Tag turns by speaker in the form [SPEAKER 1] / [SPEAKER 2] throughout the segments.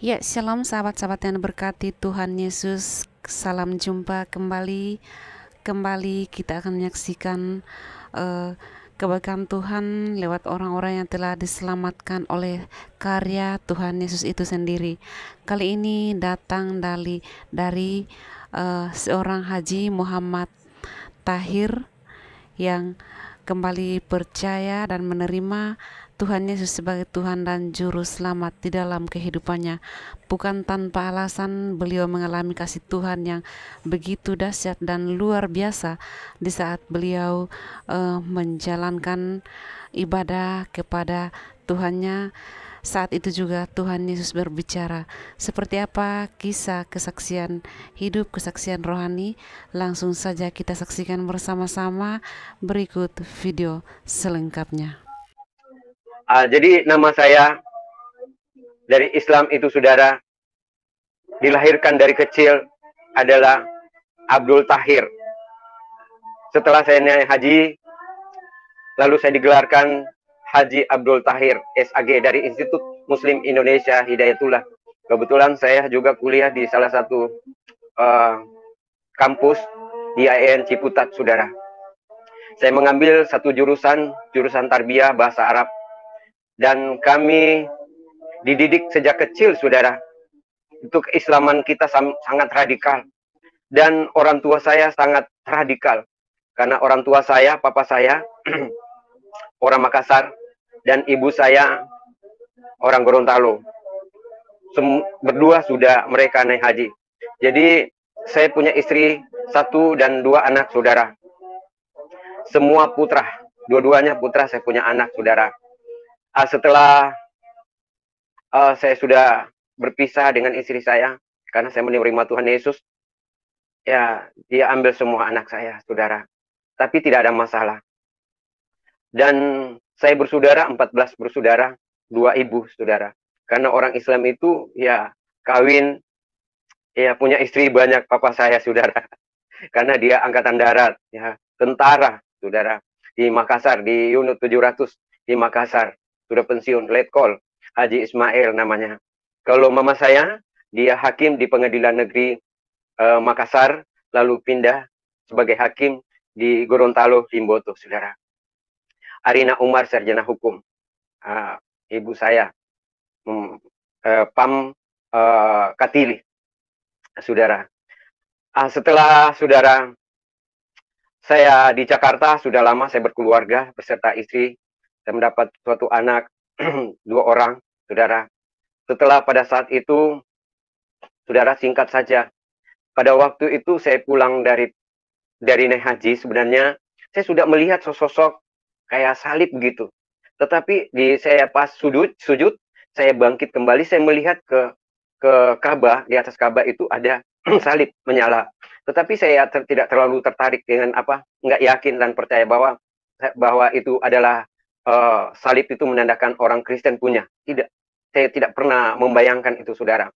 [SPEAKER 1] Ya, shalom sahabat-sahabat yang berkati Tuhan Yesus. Salam jumpa kembali. Kembali kita akan menyaksikan eh, kebaikan Tuhan lewat orang-orang yang telah diselamatkan oleh karya Tuhan Yesus itu sendiri. Kali ini datang dari seorang Haji Muhammad Tahir yang kembali percaya dan menerima Tuhan Yesus sebagai Tuhan dan Juru Selamat di dalam kehidupannya. Bukan tanpa alasan beliau mengalami kasih Tuhan yang begitu dahsyat dan luar biasa di saat beliau menjalankan ibadah kepada Tuhannya. Saat itu juga Tuhan Yesus berbicara. Seperti apa kisah kesaksian hidup, kesaksian rohani? Langsung saja kita saksikan bersama-sama berikut video selengkapnya.
[SPEAKER 2] Jadi nama saya dari Islam itu saudara, dilahirkan dari kecil adalah Abdul Tahir. Setelah saya naik haji, lalu saya digelarkan Haji Abdul Tahir SAG dari Institut Muslim Indonesia Hidayatullah. Kebetulan saya juga kuliah di salah satu kampus di IAIN Ciputat, saudara. Saya mengambil satu jurusan tarbiyah bahasa Arab, dan kami dididik sejak kecil, saudara. Untuk keislaman kita sangat radikal, dan orang tua saya sangat radikal karena orang tua saya, papa saya orang Makassar dan ibu saya orang Gorontalo. Berdua sudah mereka naik haji. Jadi saya punya istri 1 dan 2 anak, saudara. Semua putra, dua-duanya putra, saya punya anak, saudara. Setelah saya sudah berpisah dengan istri saya karena saya menerima Tuhan Yesus, ya dia ambil semua anak saya, saudara. Tapi tidak ada masalah. Dan saya bersaudara, 14 bersaudara, 2 ibu, saudara. Karena orang Islam itu ya kawin, ya punya istri banyak, papa saya, saudara. Karena dia angkatan darat, ya tentara, saudara. Di Makassar, di unit 700 di Makassar, sudah pensiun, Letkol Haji Ismail namanya. Kalau mama saya, dia hakim di Pengadilan Negeri Makassar, lalu pindah sebagai hakim di Gorontalo, Limboto, saudara. Arina Umar, sarjana hukum. Ibu saya, Pam Katili, saudara. Setelah, saudara, saya di Jakarta, sudah lama saya berkeluarga beserta istri. Saya mendapat suatu anak, 2 orang, saudara. Setelah pada saat itu, saudara, singkat saja, pada waktu itu saya pulang dari naik haji, sebenarnya saya sudah melihat sosok kayak salib begitu. Tetapi saya pas sujud, saya bangkit kembali, saya melihat ke Ka'bah, di atas Ka'bah itu ada salib menyala. Tetapi saya tidak terlalu tertarik dengan nggak yakin dan percaya bahwa itu adalah salib itu menandakan orang Kristen punya. Tidak, saya tidak pernah membayangkan itu, saudara.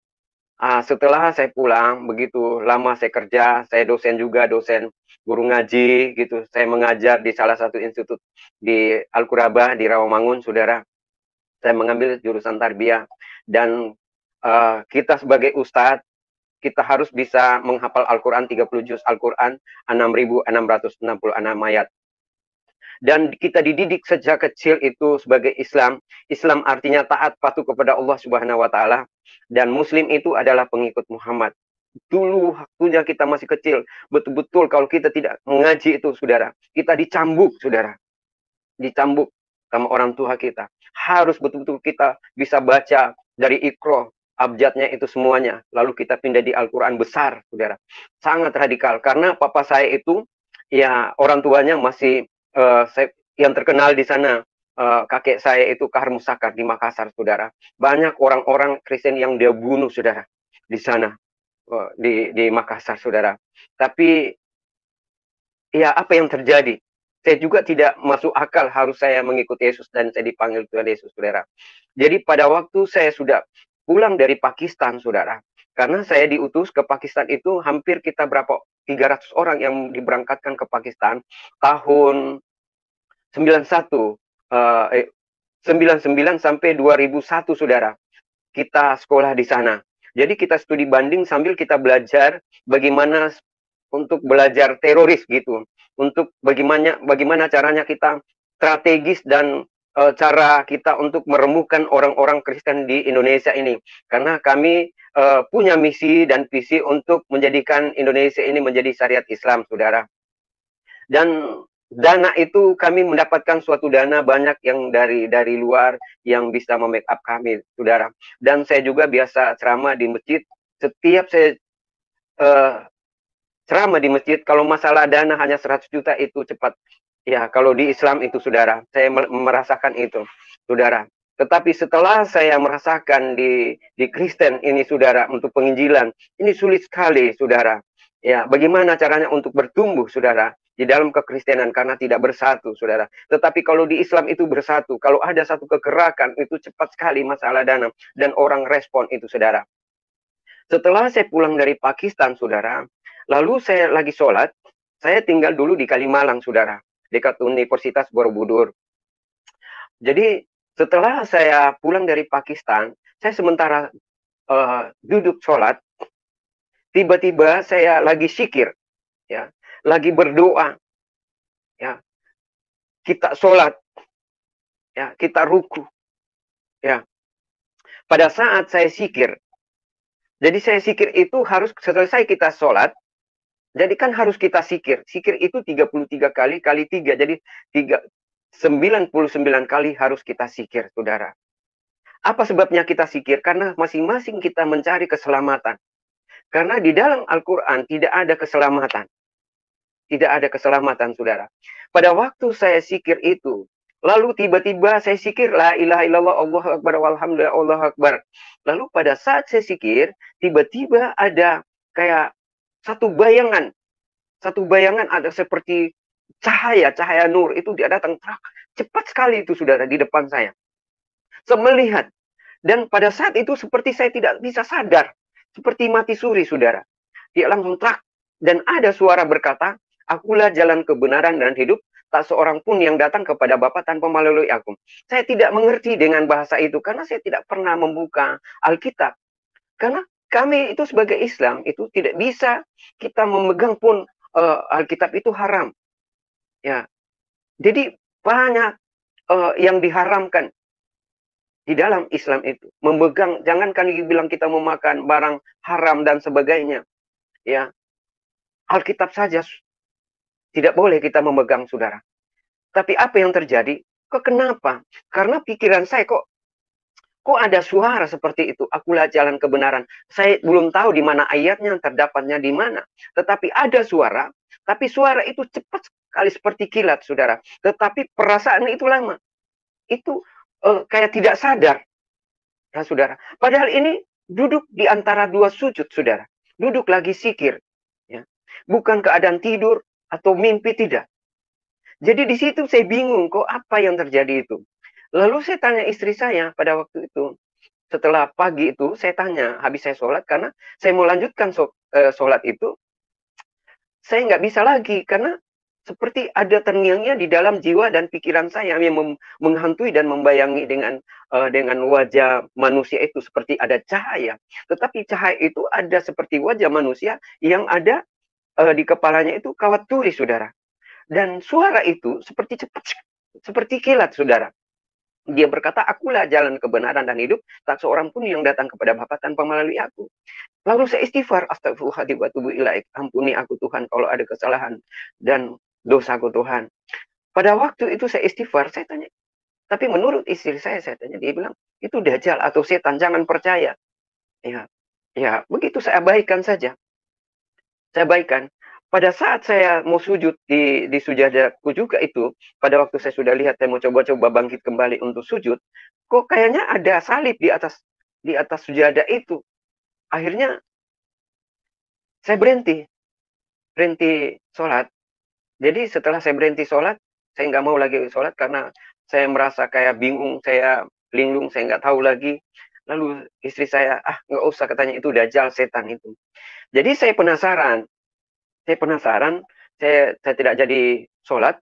[SPEAKER 2] Setelah saya pulang, begitu lama saya kerja, saya dosen juga, dosen guru ngaji gitu. Saya mengajar di salah satu institut di Al-Quraba di Rawamangun, saudara. Saya mengambil jurusan tarbiyah, dan kita sebagai ustadz, kita harus bisa menghafal Al-Quran 30 juz Al-Quran, 6.666 ayat. Dan kita dididik sejak kecil itu sebagai Islam. Islam artinya taat patuh kepada Allah Subhanahu wa taala, dan muslim itu adalah pengikut Muhammad. Dulu waktunya kita masih kecil, betul-betul kalau kita tidak mengaji itu, saudara, kita dicambuk, saudara. Dicambuk sama orang tua kita. Harus betul-betul kita bisa baca dari Iqra, abjadnya itu semuanya. Lalu kita pindah di Al-Quran besar, saudara. Sangat radikal. Karena papa saya itu, ya orang tuanya masih, yang terkenal di sana, kakek saya itu Kahar Musakar di Makassar, saudara. Banyak orang-orang Kristen yang dia bunuh, saudara, di sana, di Makassar, saudara. Tapi, ya apa yang terjadi? Saya juga tidak masuk akal harus saya mengikuti Yesus dan saya dipanggil Tuhan Yesus, saudara. Jadi pada waktu saya sudah pulang dari Pakistan, saudara, karena saya diutus ke Pakistan itu hampir kita 300 orang yang diberangkatkan ke Pakistan tahun 91, 99 sampai 2001, saudara. kita sekolah di sana. Jadi kita studi banding sambil kita belajar bagaimana untuk belajar teroris gitu. Untuk bagaimana caranya kita strategis dan cara kita untuk merembukan orang-orang Kristen di Indonesia ini. Karena kami punya misi dan visi untuk menjadikan Indonesia ini menjadi syariat Islam, saudara. Dan dana itu kami mendapatkan suatu dana banyak yang dari luar yang bisa membackup kami, saudara. Dan saya juga biasa ceramah di masjid. Setiap saya ceramah di masjid, kalau masalah dana hanya 100 juta itu cepat. Ya, kalau di Islam itu, saudara, saya merasakan itu, saudara. Tetapi setelah saya merasakan di Kristen ini, saudara, untuk penginjilan, ini sulit sekali, saudara. Ya, bagaimana caranya untuk bertumbuh, saudara, di dalam kekristenan karena tidak bersatu, saudara. Tetapi kalau di Islam itu bersatu, kalau ada satu kegerakan itu cepat sekali masalah dana dan orang respon itu, saudara. Setelah saya pulang dari Pakistan, saudara, lalu saya lagi sholat, saya tinggal dulu di Kalimalang, saudara, dekat Universitas Borobudur. Jadi setelah saya pulang dari Pakistan, saya sementara duduk sholat, tiba-tiba saya lagi zikir, ya, lagi berdoa, ya, kita sholat, ya, kita ruku, ya. Pada saat saya zikir, jadi saya zikir itu harus selesai kita sholat, jadi kan harus kita zikir. Zikir itu 33 kali, kali 3. Jadi 99 kali harus kita zikir, saudara. Apa sebabnya kita zikir? Karena masing-masing kita mencari keselamatan. Karena di dalam Al-Quran tidak ada keselamatan. Tidak ada keselamatan, saudara. Pada waktu saya zikir itu, lalu tiba-tiba saya zikir, la ilaha illallah, Allahu Akbar, walhamdulillah, Allahu Akbar. Lalu pada saat saya zikir, tiba-tiba ada kayak satu bayangan ada seperti cahaya nur itu dia datang cepat sekali itu, saudara, di depan saya. Saya melihat, dan pada saat itu seperti saya tidak bisa sadar, seperti mati suri, saudara. Dia langsung dan ada suara berkata, akulah jalan kebenaran dan hidup, tak seorang pun yang datang kepada Bapa tanpa melalui aku. Saya tidak mengerti dengan bahasa itu karena saya tidak pernah membuka Alkitab. Karena kami itu sebagai Islam itu tidak bisa kita memegang pun Alkitab itu haram. Ya. Jadi banyak yang diharamkan di dalam Islam itu. Memegang, jangankan bilang kita memakan barang haram dan sebagainya. Ya. Alkitab saja tidak boleh kita memegang, saudara. Tapi apa yang terjadi? Kenapa? Karena pikiran saya kok ada suara seperti itu? Akulah jalan kebenaran. Saya belum tahu di mana ayatnya, terdapatnya di mana. Tetapi ada suara, tapi suara itu cepat sekali seperti kilat, saudara. Tetapi perasaan itu lama. Itu kayak tidak sadar, ya, saudara. Padahal ini duduk di antara dua sujud, saudara. Duduk lagi zikir. Ya. Bukan keadaan tidur atau mimpi, tidak. Jadi di situ saya bingung, kok apa yang terjadi itu. Lalu saya tanya istri saya pada waktu itu, setelah pagi itu, saya tanya, habis saya sholat, karena saya mau lanjutkan sholat itu, saya nggak bisa lagi, karena seperti ada terngiang-nya di dalam jiwa dan pikiran saya yang menghantui dan membayangi dengan wajah manusia itu, seperti ada cahaya. Tetapi cahaya itu ada seperti wajah manusia yang ada di kepalanya itu kawat turis, saudara. Dan suara itu seperti cepat, seperti kilat, saudara. Dia berkata, akulah jalan kebenaran dan hidup, tak seorang pun yang datang kepada Bapa tanpa melalui aku. Lalu saya istighfar, astagfirullahaladzim wa atubu ilaik, ampuni aku Tuhan kalau ada kesalahan dan dosaku Tuhan. Pada waktu itu saya istighfar, saya tanya, tapi menurut istri saya tanya, dia bilang, itu dajjal atau setan, jangan percaya. Ya, begitu saya abaikan saja. Saya abaikan. Pada saat saya mau sujud di sujadaku juga itu, pada waktu saya sudah lihat, saya mau coba-coba bangkit kembali untuk sujud, kok kayaknya ada salib di atas sujadah itu. Akhirnya saya berhenti sholat. Jadi setelah saya berhenti sholat, saya nggak mau lagi sholat karena saya merasa kayak bingung, saya linglung, saya nggak tahu lagi. Lalu istri saya, nggak usah, katanya itu dajjal, setan itu. Jadi saya penasaran, saya tidak jadi sholat.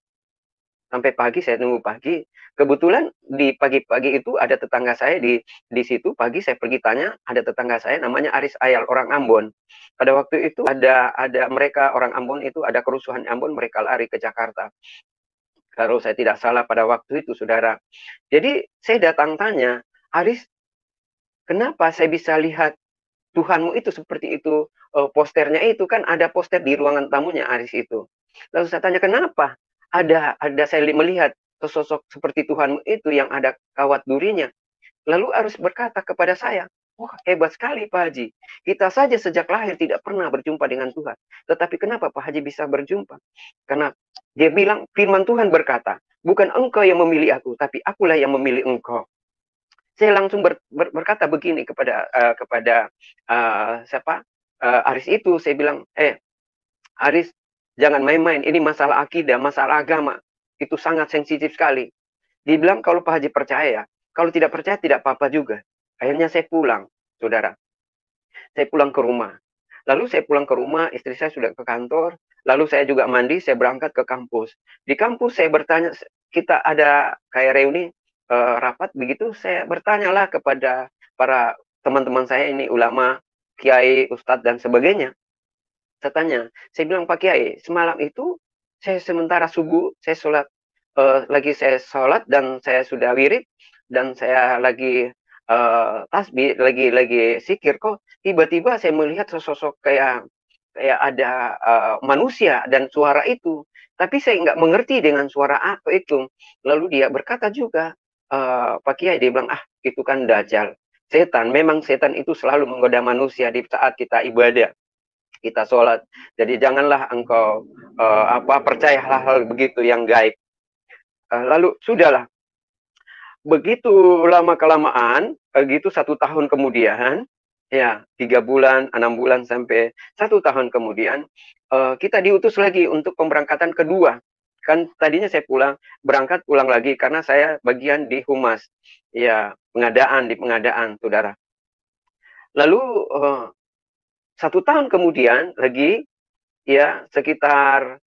[SPEAKER 2] sampai pagi saya tunggu pagi. Kebetulan di pagi-pagi itu ada tetangga saya di situ. Pagi saya pergi tanya, ada tetangga saya namanya Aris Ayal, orang Ambon. Pada waktu itu ada mereka orang Ambon itu ada kerusuhan Ambon, mereka lari ke Jakarta. Kalau saya tidak salah pada waktu itu, saudara. Jadi saya datang tanya, Aris, kenapa saya bisa lihat Tuhanmu itu seperti itu, posternya itu kan ada poster di ruangan tamunya Aris itu. Lalu saya tanya kenapa? Ada saya melihat sosok seperti Tuhanmu itu yang ada kawat durinya. Lalu Aris berkata kepada saya, wah hebat sekali Pak Haji. Kita saja sejak lahir tidak pernah berjumpa dengan Tuhan. Tetapi kenapa Pak Haji bisa berjumpa? Karena dia bilang firman Tuhan berkata, bukan engkau yang memilih aku, tapi akulah yang memilih engkau. Saya langsung berkata begini kepada siapa Aris itu, saya bilang, Aris, jangan main-main, ini masalah akidah, masalah agama, itu sangat sensitif sekali. Dia bilang kalau Pak Haji percaya, kalau tidak percaya tidak apa-apa juga. Akhirnya saya pulang, saudara. Saya pulang ke rumah. Lalu saya pulang ke rumah, istri saya sudah ke kantor. Lalu saya juga mandi, saya berangkat ke kampus. Di kampus saya bertanya, kita ada kayak reuni rapat begitu, saya bertanyalah kepada para teman-teman saya ini, ulama, kiai, ustadz, dan sebagainya. Saya tanya, saya bilang, Pak Kiai, semalam itu saya sementara subuh, saya sholat, lagi saya sholat dan saya sudah wirid, dan saya lagi tasbih, lagi sikir, kok tiba-tiba saya melihat sosok kayak ada manusia dan suara itu. Tapi saya nggak mengerti dengan suara apa itu. Lalu dia berkata juga, Pak Kiai, dia bilang, itu kan Dajjal. Setan, memang setan itu selalu menggoda manusia di saat kita ibadah, kita sholat. Jadi janganlah engkau percaya hal-hal begitu yang gaib. Lalu sudahlah. Begitu lama kelamaan, begitu 1 tahun kemudian, ya 3 bulan, 6 bulan sampai 1 tahun kemudian, kita diutus lagi untuk pemberangkatan kedua. Kan tadinya saya berangkat pulang lagi karena saya bagian di humas, ya di pengadaan, saudara. Lalu 1 tahun kemudian lagi, ya sekitar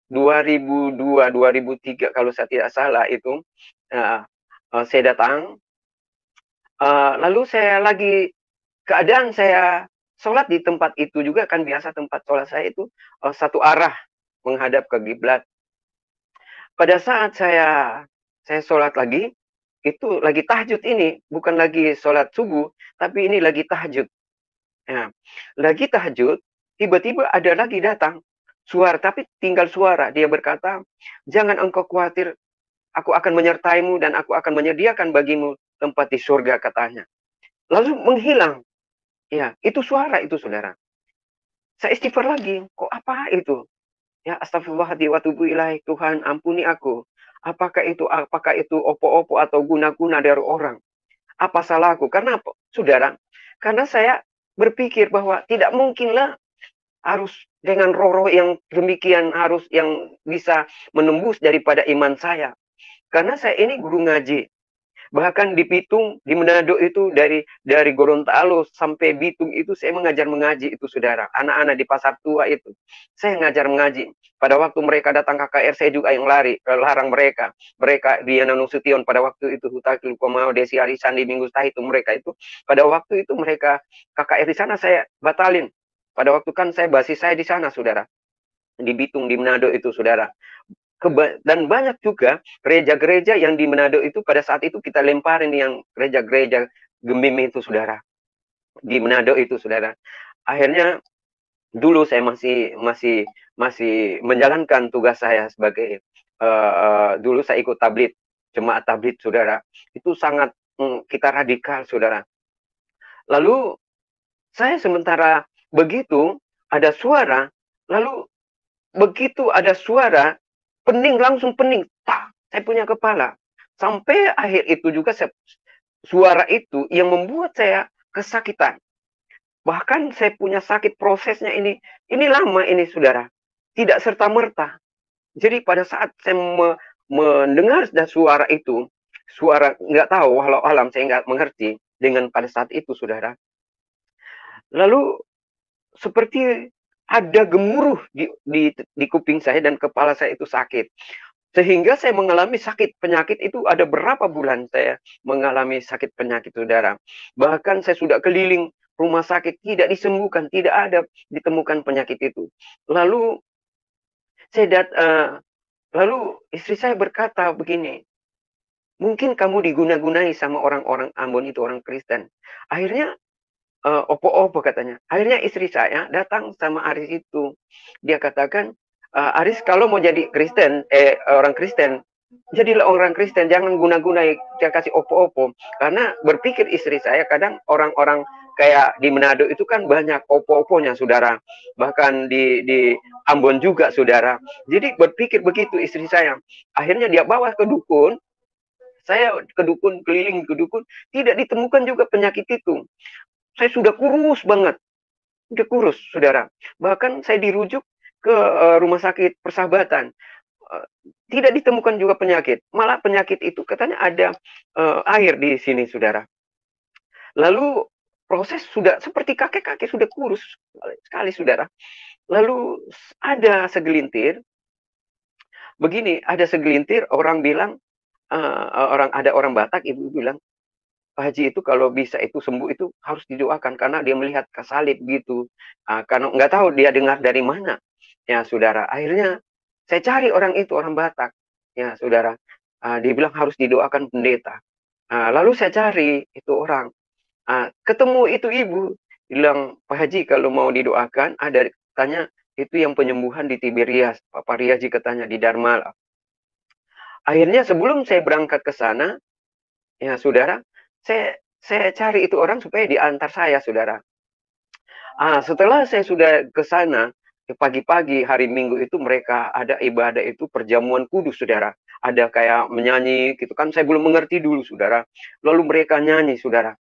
[SPEAKER 2] 2002, 2003 kalau saya tidak salah itu, saya datang, lalu saya lagi keadaan saya sholat di tempat itu juga, kan biasa tempat sholat saya itu satu arah menghadap ke kiblat. Pada saat saya sholat lagi, itu lagi tahajud ini, bukan lagi sholat subuh, tapi ini lagi tahajud. Ya, lagi tahajud, tiba-tiba ada lagi datang suara, tapi tinggal suara. Dia berkata, jangan engkau khawatir, aku akan menyertaimu dan aku akan menyediakan bagimu tempat di surga, katanya. Lalu menghilang. Ya, itu suara itu, saudara. Saya istighfar lagi. Kok apa itu? Ya, astagfirullahaladzim wa tubu ilaih. Tuhan, ampuni aku. Apakah itu opo-opo atau guna-guna dari orang? Apa salahku? Karena apa? Saudara, karena saya berpikir bahwa tidak mungkinlah harus dengan roh-roh yang demikian, harus yang bisa menembus daripada iman saya. Karena saya ini guru ngaji. Bahkan di Bitung, di Manado itu dari Gorontalo sampai Bitung itu saya mengaji itu, saudara. Anak-anak di Pasar Tua itu. Saya ngajar mengaji. Pada waktu mereka datang KKR, saya juga yang larang mereka. Mereka di Nasution pada waktu itu, Hutakil Komao, Desi Arisan di Minggu Tah itu, mereka itu. Pada waktu itu mereka KKR di sana saya batalin. Pada waktu kan saya basis saya di sana, saudara. Di Bitung, di Manado itu, saudara. Dan banyak juga gereja-gereja yang di Manado itu pada saat itu kita lemparin yang gereja-gereja Gemim itu, saudara. Di Manado itu, saudara. Akhirnya dulu saya masih menjalankan tugas saya sebagai dulu saya ikut tablit, jemaat tablit, saudara. Itu sangat kita radikal, saudara. Lalu saya sementara begitu ada suara, lalu begitu ada suara, langsung pening, saya punya kepala. Sampai akhir itu juga suara itu yang membuat saya kesakitan. Bahkan saya punya sakit prosesnya ini lama ini, saudara. Tidak serta-merta. Jadi pada saat saya mendengar suara itu, suara nggak tahu, walau alam saya nggak mengerti dengan pada saat itu, saudara. Lalu seperti ada gemuruh di kuping saya dan kepala saya itu sakit. Sehingga saya mengalami sakit penyakit itu ada berapa bulan saya mengalami sakit penyakit, saudara. Bahkan saya sudah keliling rumah sakit, tidak disembuhkan, tidak ada ditemukan penyakit itu. Lalu lalu istri saya berkata begini, mungkin kamu diguna-gunai sama orang-orang Ambon itu, orang Kristen. Akhirnya opo-opo katanya. Akhirnya istri saya datang sama Aris itu. Dia katakan, Aris kalau mau jadi Kristen, orang Kristen, jadilah orang Kristen, jangan guna-gunai, dia kasih opo-opo. Karena berpikir istri saya, kadang orang-orang kayak di Manado itu kan banyak opo-oponya, saudara. Bahkan di Ambon juga, saudara. Jadi berpikir begitu istri saya. Akhirnya dia bawa ke dukun, saya ke dukun, keliling ke dukun, tidak ditemukan juga penyakit itu. Saya sudah kurus banget. Sudah kurus, saudara. Bahkan saya dirujuk ke rumah sakit Persahabatan. Tidak ditemukan juga penyakit. Malah penyakit itu katanya ada air di sini, saudara. Lalu proses sudah seperti kakek-kakek, sudah kurus sekali, saudara. Lalu ada segelintir, begini, ada segelintir orang bilang, ada orang Batak, ibu bilang, Pak Haji itu kalau bisa itu sembuh itu harus didoakan karena dia melihat salib gitu. Karena nggak tahu dia dengar dari mana. Ya, saudara. Akhirnya saya cari orang itu, orang Batak. Ya, saudara. Dia bilang harus didoakan pendeta. Lalu saya cari itu orang. Ketemu itu ibu. Bilang, Pak Haji kalau mau didoakan, ada tanya itu yang penyembuhan di Tiberias. Pak Pariaji katanya di Dharma. Akhirnya sebelum saya berangkat ke sana, ya saudara, saya cari itu orang supaya diantar saya, saudara. Setelah saya sudah ke sana, pagi-pagi hari Minggu itu mereka ada ibadah itu perjamuan kudus, saudara. Ada kayak menyanyi gitu kan, saya belum mengerti dulu, saudara. Lalu mereka nyanyi, saudara.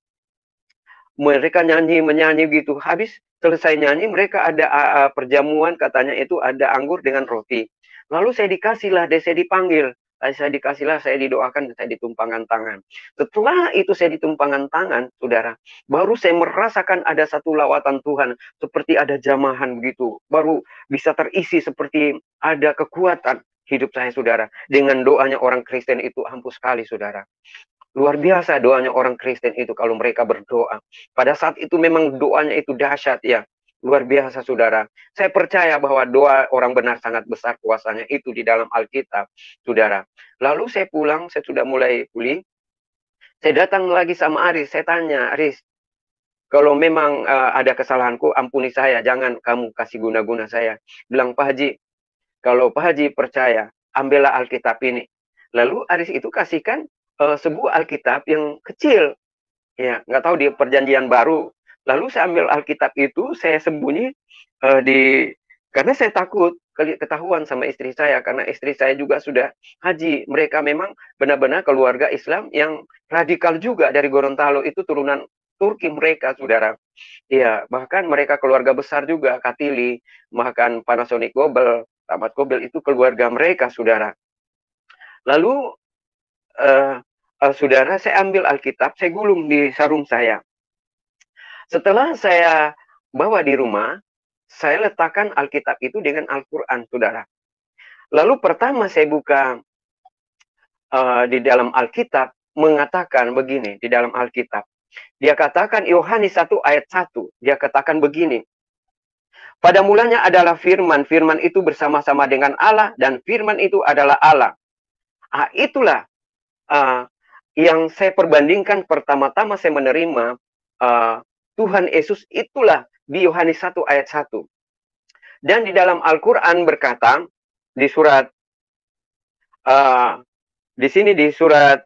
[SPEAKER 2] Mereka menyanyi gitu. Habis selesai nyanyi, mereka ada perjamuan, katanya itu ada anggur dengan roti. Lalu saya dipanggil. Saya dikasihlah, saya didoakan, saya ditumpangkan tangan. Setelah itu saya ditumpangkan tangan, saudara, baru saya merasakan ada satu lawatan Tuhan, seperti ada jamahan begitu. Baru bisa terisi seperti ada kekuatan hidup saya, saudara. Dengan doanya orang Kristen itu ampuh sekali, saudara. Luar biasa doanya orang Kristen itu kalau mereka berdoa. Pada saat itu memang doanya itu dahsyat ya. Luar biasa, saudara. Saya percaya bahwa doa orang benar sangat besar kuasanya itu di dalam Alkitab, saudara. Lalu saya pulang, saya sudah mulai pulih. Saya datang lagi sama Aris, saya tanya, Aris, kalau memang ada kesalahanku, ampuni saya, jangan kamu kasih guna-guna saya. Bilang, Pak Haji, kalau Pak Haji percaya, ambillah Alkitab ini. Lalu Aris itu kasihkan sebuah Alkitab yang kecil, ya nggak tahu di Perjanjian Baru. Lalu saya ambil Alkitab itu, saya sembunyi karena saya takut ketahuan sama istri saya, karena istri saya juga sudah haji. Mereka memang benar-benar keluarga Islam yang radikal juga dari Gorontalo, itu turunan Turki mereka, saudara. Iya, bahkan mereka keluarga besar juga, Katili, bahkan Panasonic Gobel, Tamat Gobel itu keluarga mereka, saudara. Lalu saudara, saya ambil Alkitab, saya gulung di sarung saya. Setelah saya bawa di rumah, saya letakkan Alkitab itu dengan Al-Quran, saudara. Lalu pertama saya buka di dalam Alkitab, mengatakan begini, di dalam Alkitab. Dia katakan Yohanes 1 ayat 1, dia katakan begini. Pada mulanya adalah firman, firman itu bersama-sama dengan Allah, dan firman itu adalah Allah. Itulah yang saya perbandingkan pertama-tama saya menerima Tuhan Yesus, itulah di Yohanes 1 ayat 1. Dan di dalam Al-Quran berkata, di surat, di sini di surat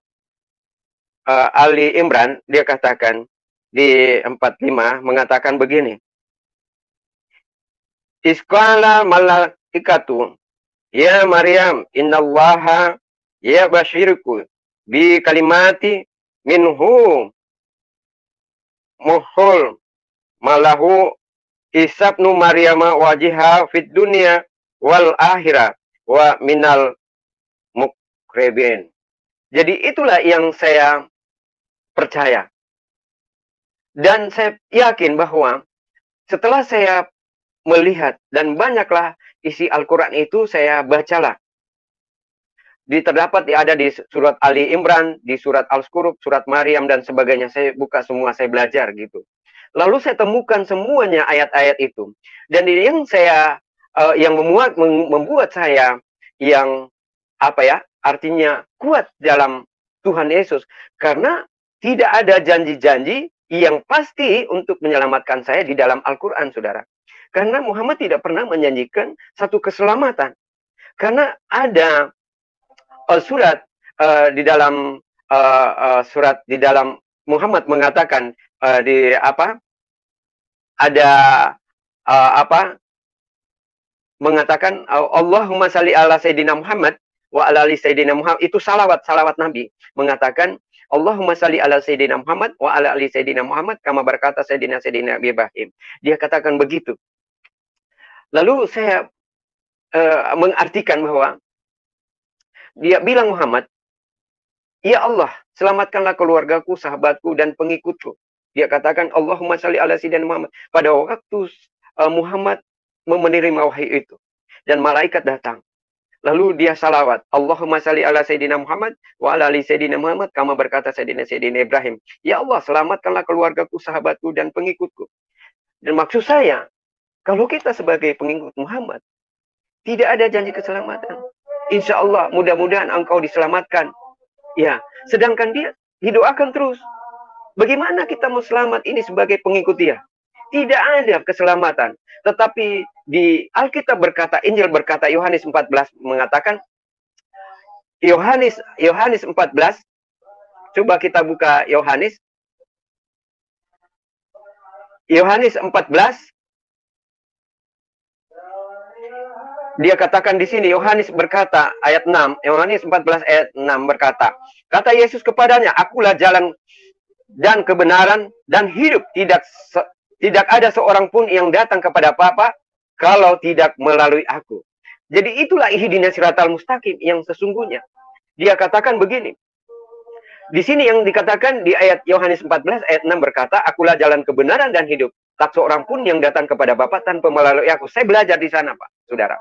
[SPEAKER 2] Ali Imran, dia katakan, di 45, mengatakan begini. Iskala malaikatu, ya Maryam, innallaha ya basyirku bi kalimati minhu muhul malahu isabnu Maryama wajiha fid dunya wal akhirah wa minal mukribin. Jadi itulah yang saya percaya. Dan saya yakin bahwa setelah saya melihat dan banyaklah isi Al-Quran itu saya bacalah. Terdapat ada di surat Ali Imran, di surat Al-Zukhruf, surat Maryam dan sebagainya. Saya buka semua, saya belajar gitu. Lalu saya temukan semuanya ayat-ayat itu. Dan yang saya yang membuat saya yang apa ya? Artinya kuat dalam Tuhan Yesus, karena tidak ada janji-janji yang pasti untuk menyelamatkan saya di dalam Al-Quran, saudara. Karena Muhammad tidak pernah menjanjikan satu keselamatan. Karena ada surat di dalam surat di dalam Muhammad mengatakan di apa ada apa mengatakan Allahumma salli ala sayyidina Muhammad wa ala ali sayyidina Muhammad, itu salawat Nabi mengatakan Allahumma salli ala sayyidina Muhammad wa ala ali sayyidina Muhammad kama berkata sayyidina Ibrahim. Dia katakan begitu. Lalu saya mengartikan bahwa dia bilang Muhammad, ya Allah, selamatkanlah keluargaku, sahabatku, dan pengikutku. Dia katakan, Allahumma salli ala sayyidina Muhammad. Pada waktu Muhammad menerima wahyu itu, dan malaikat datang. Lalu dia salawat, Allahumma salli ala sayyidina Muhammad, wa ala ali sayyidina Muhammad, kama berkata sayyidina Ibrahim. Ya Allah, selamatkanlah keluargaku, sahabatku, dan pengikutku. Dan maksud saya, kalau kita sebagai pengikut Muhammad, tidak ada janji keselamatan. Insya Allah, mudah-mudahan engkau diselamatkan. Ya, sedangkan dia didoakan terus. Bagaimana kita mau selamat ini sebagai pengikut dia? Tidak ada keselamatan. Tetapi di Alkitab berkata, Injil berkata, Yohanes 14 mengatakan, Yohanes 14, coba kita buka Yohanes 14, dia katakan di sini, Yohanes berkata, ayat 6, Yohanes 14 ayat 6 berkata, kata Yesus kepadanya, akulah jalan dan kebenaran dan hidup. Tidak ada seorang pun yang datang kepada Bapa kalau tidak melalui aku. Jadi itulah ihdinas siratal mustaqim yang sesungguhnya. Dia katakan begini. Di sini yang dikatakan di ayat Yohanes 14 ayat 6 berkata, akulah jalan kebenaran dan hidup. Tak seorang pun yang datang kepada Bapa tanpa melalui aku. Saya belajar di sana, Pak, saudara.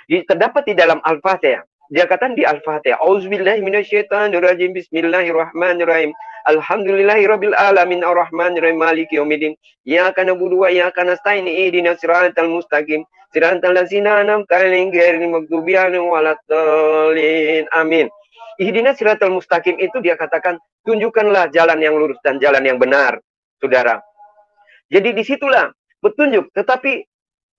[SPEAKER 2] Terdapat di dalam Al-Fatihah. Dia katakan di Al-Fatihah, Auzubillahi minasyaitonirrajim, bismillahirrahmanirrahim. Alhamdulillahirabbil alamin arrahmanirrahim maliki yaumiddin. Iyyaka na'budu wa iyyaka nasta'in ihdinas siratal mustaqim. Siratal ladzina an'amta 'alaihim ghairil maghdubi 'alaihim waladdallin. Amin. Ihdinas siratal mustaqim itu dia katakan, tunjukkanlah jalan yang lurus dan jalan yang benar, saudara. Jadi disitulah petunjuk, tetapi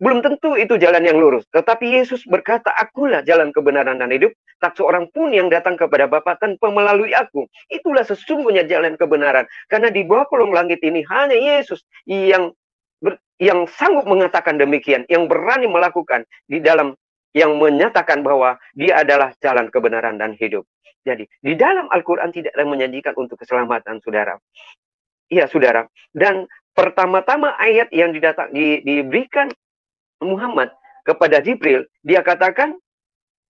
[SPEAKER 2] belum tentu itu jalan yang lurus. Tetapi Yesus berkata, akulah jalan kebenaran dan hidup. Tak seorang pun yang datang kepada Bapa tanpa melalui aku. Itulah sesungguhnya jalan kebenaran. Karena di bawah kolong langit ini hanya Yesus yang sanggup mengatakan demikian. Yang berani melakukan di dalam yang menyatakan bahwa dia adalah jalan kebenaran dan hidup. Jadi di dalam Al-Quran tidak ada menjanjikan untuk keselamatan, saudara. Iya, saudara. Dan pertama-tama ayat yang diberikan Muhammad kepada Jibril, dia katakan,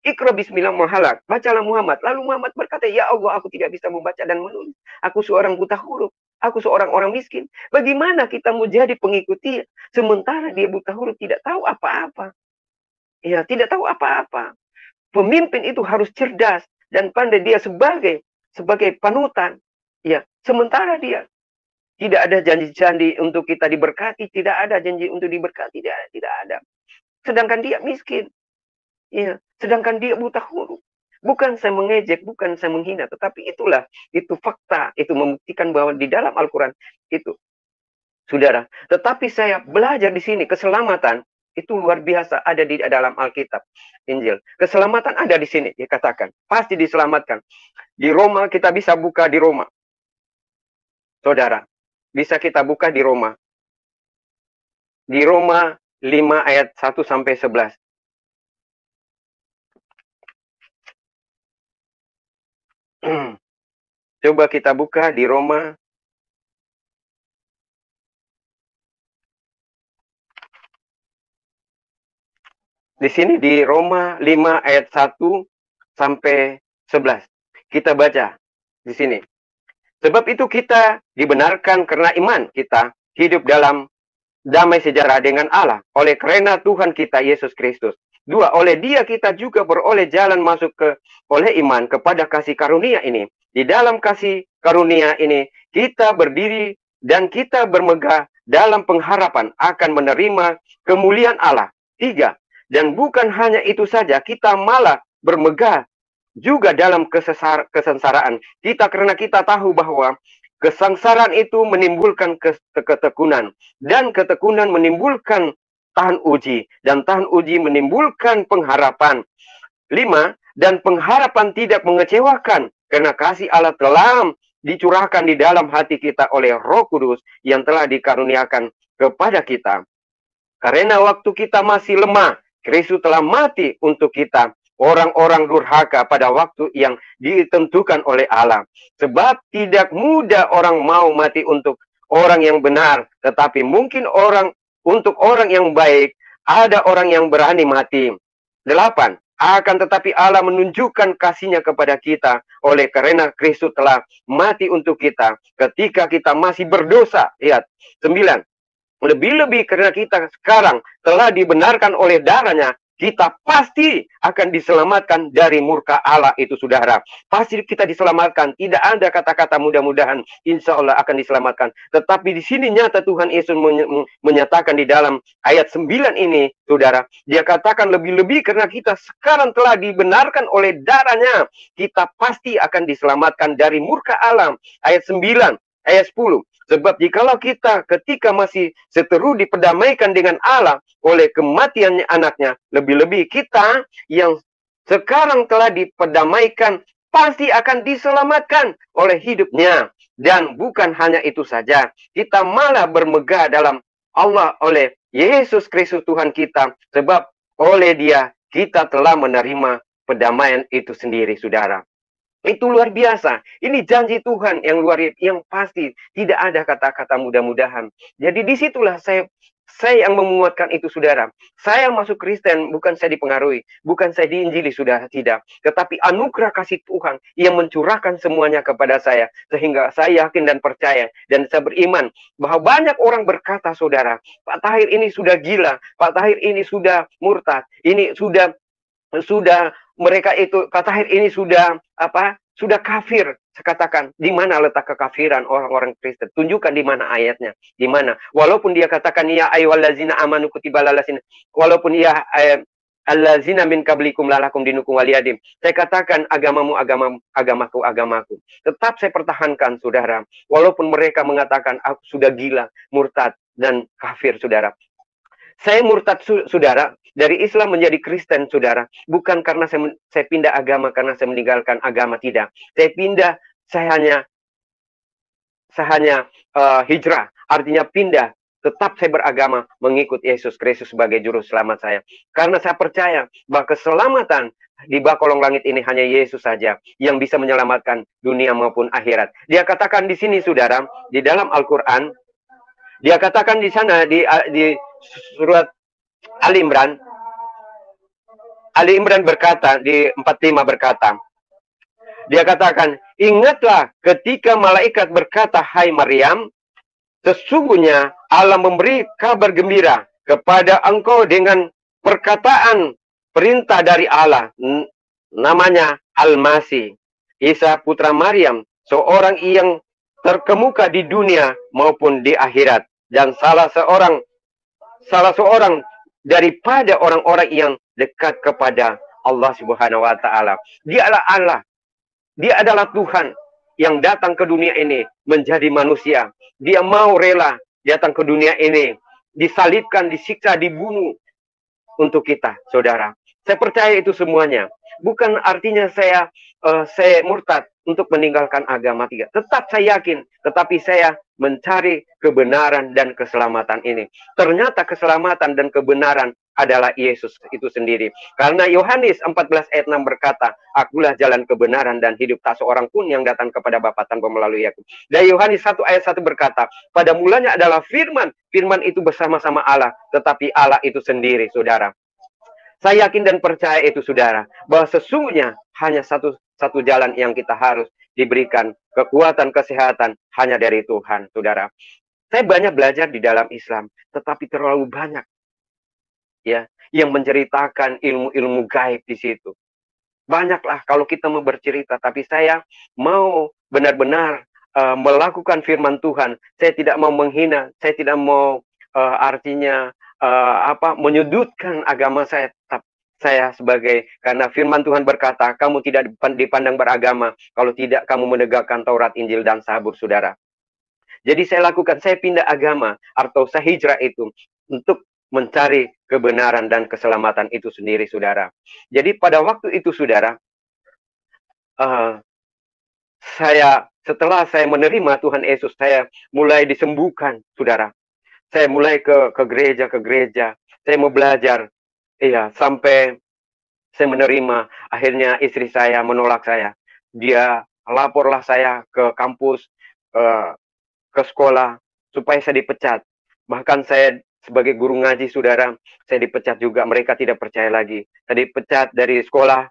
[SPEAKER 2] Iqra bismillah mahalak, bacalah Muhammad. Lalu Muhammad berkata, ya Allah, aku tidak bisa membaca dan menulis. Aku seorang buta huruf. Aku seorang orang miskin. Bagaimana kita mau jadi pengikut dia? Sementara dia buta huruf, tidak tahu apa-apa. Ya, tidak tahu apa-apa. Pemimpin itu harus cerdas dan pandai, dia sebagai panutan. Ya, sementara dia tidak ada janji-janji untuk kita diberkati, tidak ada janji untuk diberkati, tidak ada. Sedangkan dia miskin. Ya, sedangkan dia buta huruf. Bukan saya mengejek, bukan saya menghina, tetapi itu fakta, itu membuktikan bahwa di dalam Al-Quran itu, saudara. Tetapi saya belajar di sini, keselamatan itu luar biasa ada di dalam Alkitab, Injil. Keselamatan ada di sini, dikatakan. Pasti diselamatkan. Di Roma, kita bisa buka di Roma. Saudara, bisa kita buka di Roma. Di Roma 5 ayat 1 sampai 11. Coba kita buka di Roma. Di sini di Roma 5 ayat 1 sampai 11. Kita baca di sini. Sebab itu kita dibenarkan karena iman kita hidup dalam damai sejahtera dengan Allah oleh karena Tuhan kita Yesus Kristus. Dua, oleh Dia kita juga beroleh jalan masuk oleh iman kepada kasih karunia ini. Di dalam kasih karunia ini kita berdiri dan kita bermegah dalam pengharapan akan menerima kemuliaan Allah. Tiga, dan bukan hanya itu saja, kita malah bermegah juga dalam kesengsaraan kita, karena kita tahu bahwa kesengsaraan itu menimbulkan ketekunan, dan ketekunan menimbulkan tahan uji, dan tahan uji menimbulkan pengharapan. 5, dan pengharapan tidak mengecewakan, karena kasih Allah telah dicurahkan di dalam hati kita oleh Roh Kudus yang telah dikaruniakan kepada kita. Karena waktu kita masih lemah, Kristus telah mati untuk kita, orang-orang durhaka, pada waktu yang ditentukan oleh Allah. Sebab tidak mudah orang mau mati untuk orang yang benar, tetapi mungkin untuk orang yang baik, ada orang yang berani mati. 8, akan tetapi Allah menunjukkan kasih-Nya kepada kita oleh karena Kristus telah mati untuk kita ketika kita masih berdosa. Lihat. 9, lebih-lebih karena kita sekarang telah dibenarkan oleh darah-Nya, kita pasti akan diselamatkan dari murka Allah itu, saudara. Pasti kita diselamatkan. Tidak ada kata-kata mudah-mudahan, insya Allah akan diselamatkan. Tetapi di sini nyata Tuhan Yesus menyatakan di dalam ayat 9 ini, saudara. Dia katakan lebih-lebih karena kita sekarang telah dibenarkan oleh darah-Nya, kita pasti akan diselamatkan dari murka Allah. Ayat 9, ayat 10. Sebab jikalau kita ketika masih seteru diperdamaikan dengan Allah oleh kematiannya anaknya, lebih-lebih kita yang sekarang telah diperdamaikan pasti akan diselamatkan oleh hidupnya. Dan bukan hanya itu saja, kita malah bermegah dalam Allah oleh Yesus Kristus Tuhan kita. Sebab oleh Dia kita telah menerima perdamaian itu sendiri, saudara. Itu luar biasa. Ini janji Tuhan yang yang pasti. Tidak ada kata-kata mudah-mudahan. Jadi disitulah saya yang menguatkan itu, saudara. Saya masuk Kristen bukan saya dipengaruhi, bukan saya diinjili, saudara, tidak. Tetapi anugerah kasih Tuhan yang mencurahkan semuanya kepada saya, sehingga saya yakin dan percaya dan saya beriman bahwa banyak orang berkata, saudara, Pak Tahir ini sudah gila, Pak Tahir ini sudah murtad, ini sudah mereka itu, Pak Tahir ini sudah sudah kafir. Saya katakan, di mana letak kekafiran orang-orang Kristen? Tunjukkan di mana ayatnya, di mana. Walaupun dia katakan ya ayyuhallazina amanu kutiba lalasin, walaupun ya allazina min qablikum lalakum dinukum waliyadim. Saya katakan agamaku. Tetap saya pertahankan, saudara. Walaupun mereka mengatakan aku sudah gila, murtad dan kafir, saudara. Saya murtad, saudara, dari Islam menjadi Kristen, saudara. Bukan karena saya pindah agama, karena saya meninggalkan agama, tidak. Saya hanya hijrah, artinya pindah. Tetap saya beragama, mengikut Yesus Kristus sebagai juru selamat saya. Karena saya percaya bahwa keselamatan di bawah kolong langit ini hanya Yesus saja yang bisa menyelamatkan dunia maupun akhirat. Dia katakan di sini, saudara, di dalam Al-Quran, dia katakan di sana, di surat Ali Imran berkata, di 45 berkata, dia katakan, ingatlah ketika malaikat berkata, hai Maryam, sesungguhnya Allah memberi kabar gembira kepada engkau dengan perkataan perintah dari Allah, namanya Al-Masih, Isa putra Maryam, seorang yang terkemuka di dunia maupun di akhirat, dan salah seorang daripada orang-orang yang dekat kepada Allah Subhanahu wa Ta'ala. Dia adalah Allah. Dia adalah Tuhan yang datang ke dunia ini menjadi manusia. Dia mau rela datang ke dunia ini, disalibkan, disiksa, dibunuh untuk kita, saudara. Saya percaya itu semuanya. Bukan artinya saya murtad untuk meninggalkan agama, tidak. Tetap saya yakin, tetapi saya mencari kebenaran dan keselamatan ini. Ternyata keselamatan dan kebenaran adalah Yesus itu sendiri. Karena Yohanes 14 ayat 6 berkata, akulah jalan kebenaran dan hidup, tak seorang pun yang datang kepada Bapa tanpa melalui aku. Dan Yohanes 1 ayat 1 berkata, pada mulanya adalah firman, firman itu bersama-sama Allah, tetapi Allah itu sendiri, saudara. Saya yakin dan percaya itu, saudara, bahwa sesungguhnya hanya satu jalan yang kita harus diberikan kekuatan, kesehatan hanya dari Tuhan, saudara. Saya banyak belajar di dalam Islam, tetapi terlalu banyak ya yang menceritakan ilmu-ilmu gaib di situ. Banyaklah kalau kita mau bercerita, tapi saya mau benar-benar melakukan firman Tuhan. Saya tidak mau menghina, saya tidak mau artinya menyudutkan agama saya. Saya sebagai, karena firman Tuhan berkata, kamu tidak dipandang beragama kalau tidak kamu menegakkan Taurat, Injil, dan Zabur, saudara. Jadi saya lakukan, saya pindah agama atau saya hijrah itu untuk mencari kebenaran dan keselamatan itu sendiri, saudara. Jadi pada waktu itu, saudara, setelah saya menerima Tuhan Yesus, saya mulai disembuhkan, saudara. Saya mulai ke gereja, saya mau belajar, iya, sampai saya menerima. Akhirnya istri saya menolak saya. Dia laporlah saya ke kampus, ke sekolah, supaya saya dipecat. Bahkan saya sebagai guru ngaji, saudara, saya dipecat juga. Mereka tidak percaya lagi. Saya dipecat dari sekolah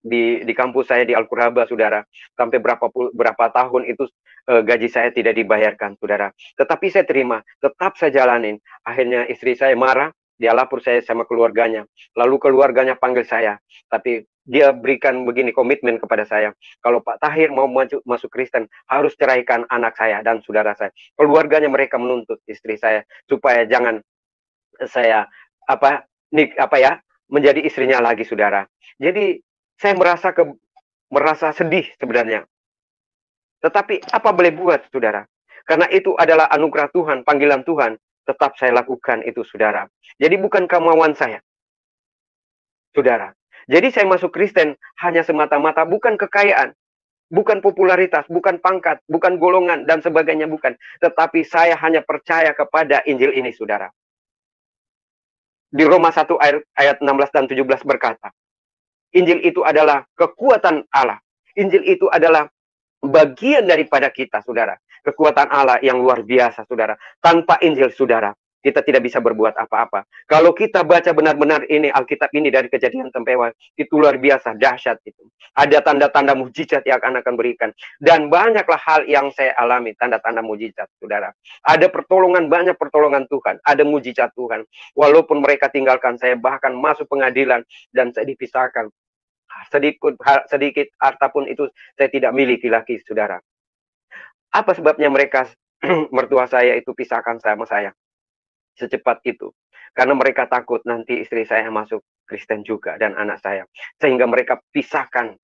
[SPEAKER 2] di kampus saya di Al-Quraba, saudara. Sampai berapa tahun itu gaji saya tidak dibayarkan, saudara. Tetapi saya terima, tetap saya jalanin. Akhirnya istri saya marah, dia lapor saya sama keluarganya. Lalu keluarganya panggil saya, tapi dia berikan begini komitmen kepada saya. Kalau Pak Tahir mau masuk Kristen, harus ceraikan anak saya dan saudara saya. Keluarganya mereka menuntut istri saya supaya jangan saya menjadi istrinya lagi, saudara. Jadi saya merasa sedih sebenarnya. Tetapi apa boleh buat, saudara? Karena itu adalah anugerah Tuhan, panggilan Tuhan. Tetap saya lakukan itu, saudara. Jadi bukan kemauan saya, saudara. Jadi saya masuk Kristen hanya semata-mata bukan kekayaan, bukan popularitas, bukan pangkat, bukan golongan, dan sebagainya, bukan. Tetapi saya hanya percaya kepada Injil ini, saudara. Di Roma 1 ayat 16 dan 17 berkata, Injil itu adalah kekuatan Allah. Injil itu adalah bagian daripada kita, saudara. Kekuatan Allah yang luar biasa, saudara. Tanpa Injil, saudara, kita tidak bisa berbuat apa-apa. Kalau kita baca benar-benar ini, Alkitab ini dari Kejadian sampai Wahyu, itu luar biasa, dahsyat itu. Ada tanda-tanda mujizat yang akan berikan. Dan banyaklah hal yang saya alami, tanda-tanda mujizat, saudara. Ada pertolongan, banyak pertolongan Tuhan. Ada mujizat Tuhan. Walaupun mereka tinggalkan saya, bahkan masuk pengadilan, dan saya dipisahkan. Sedikit harta pun itu saya tidak miliki lagi, saudara. Apa sebabnya mereka, mertua saya itu pisahkan sama saya secepat itu? Karena mereka takut nanti istri saya masuk Kristen juga dan anak saya. Sehingga mereka pisahkan,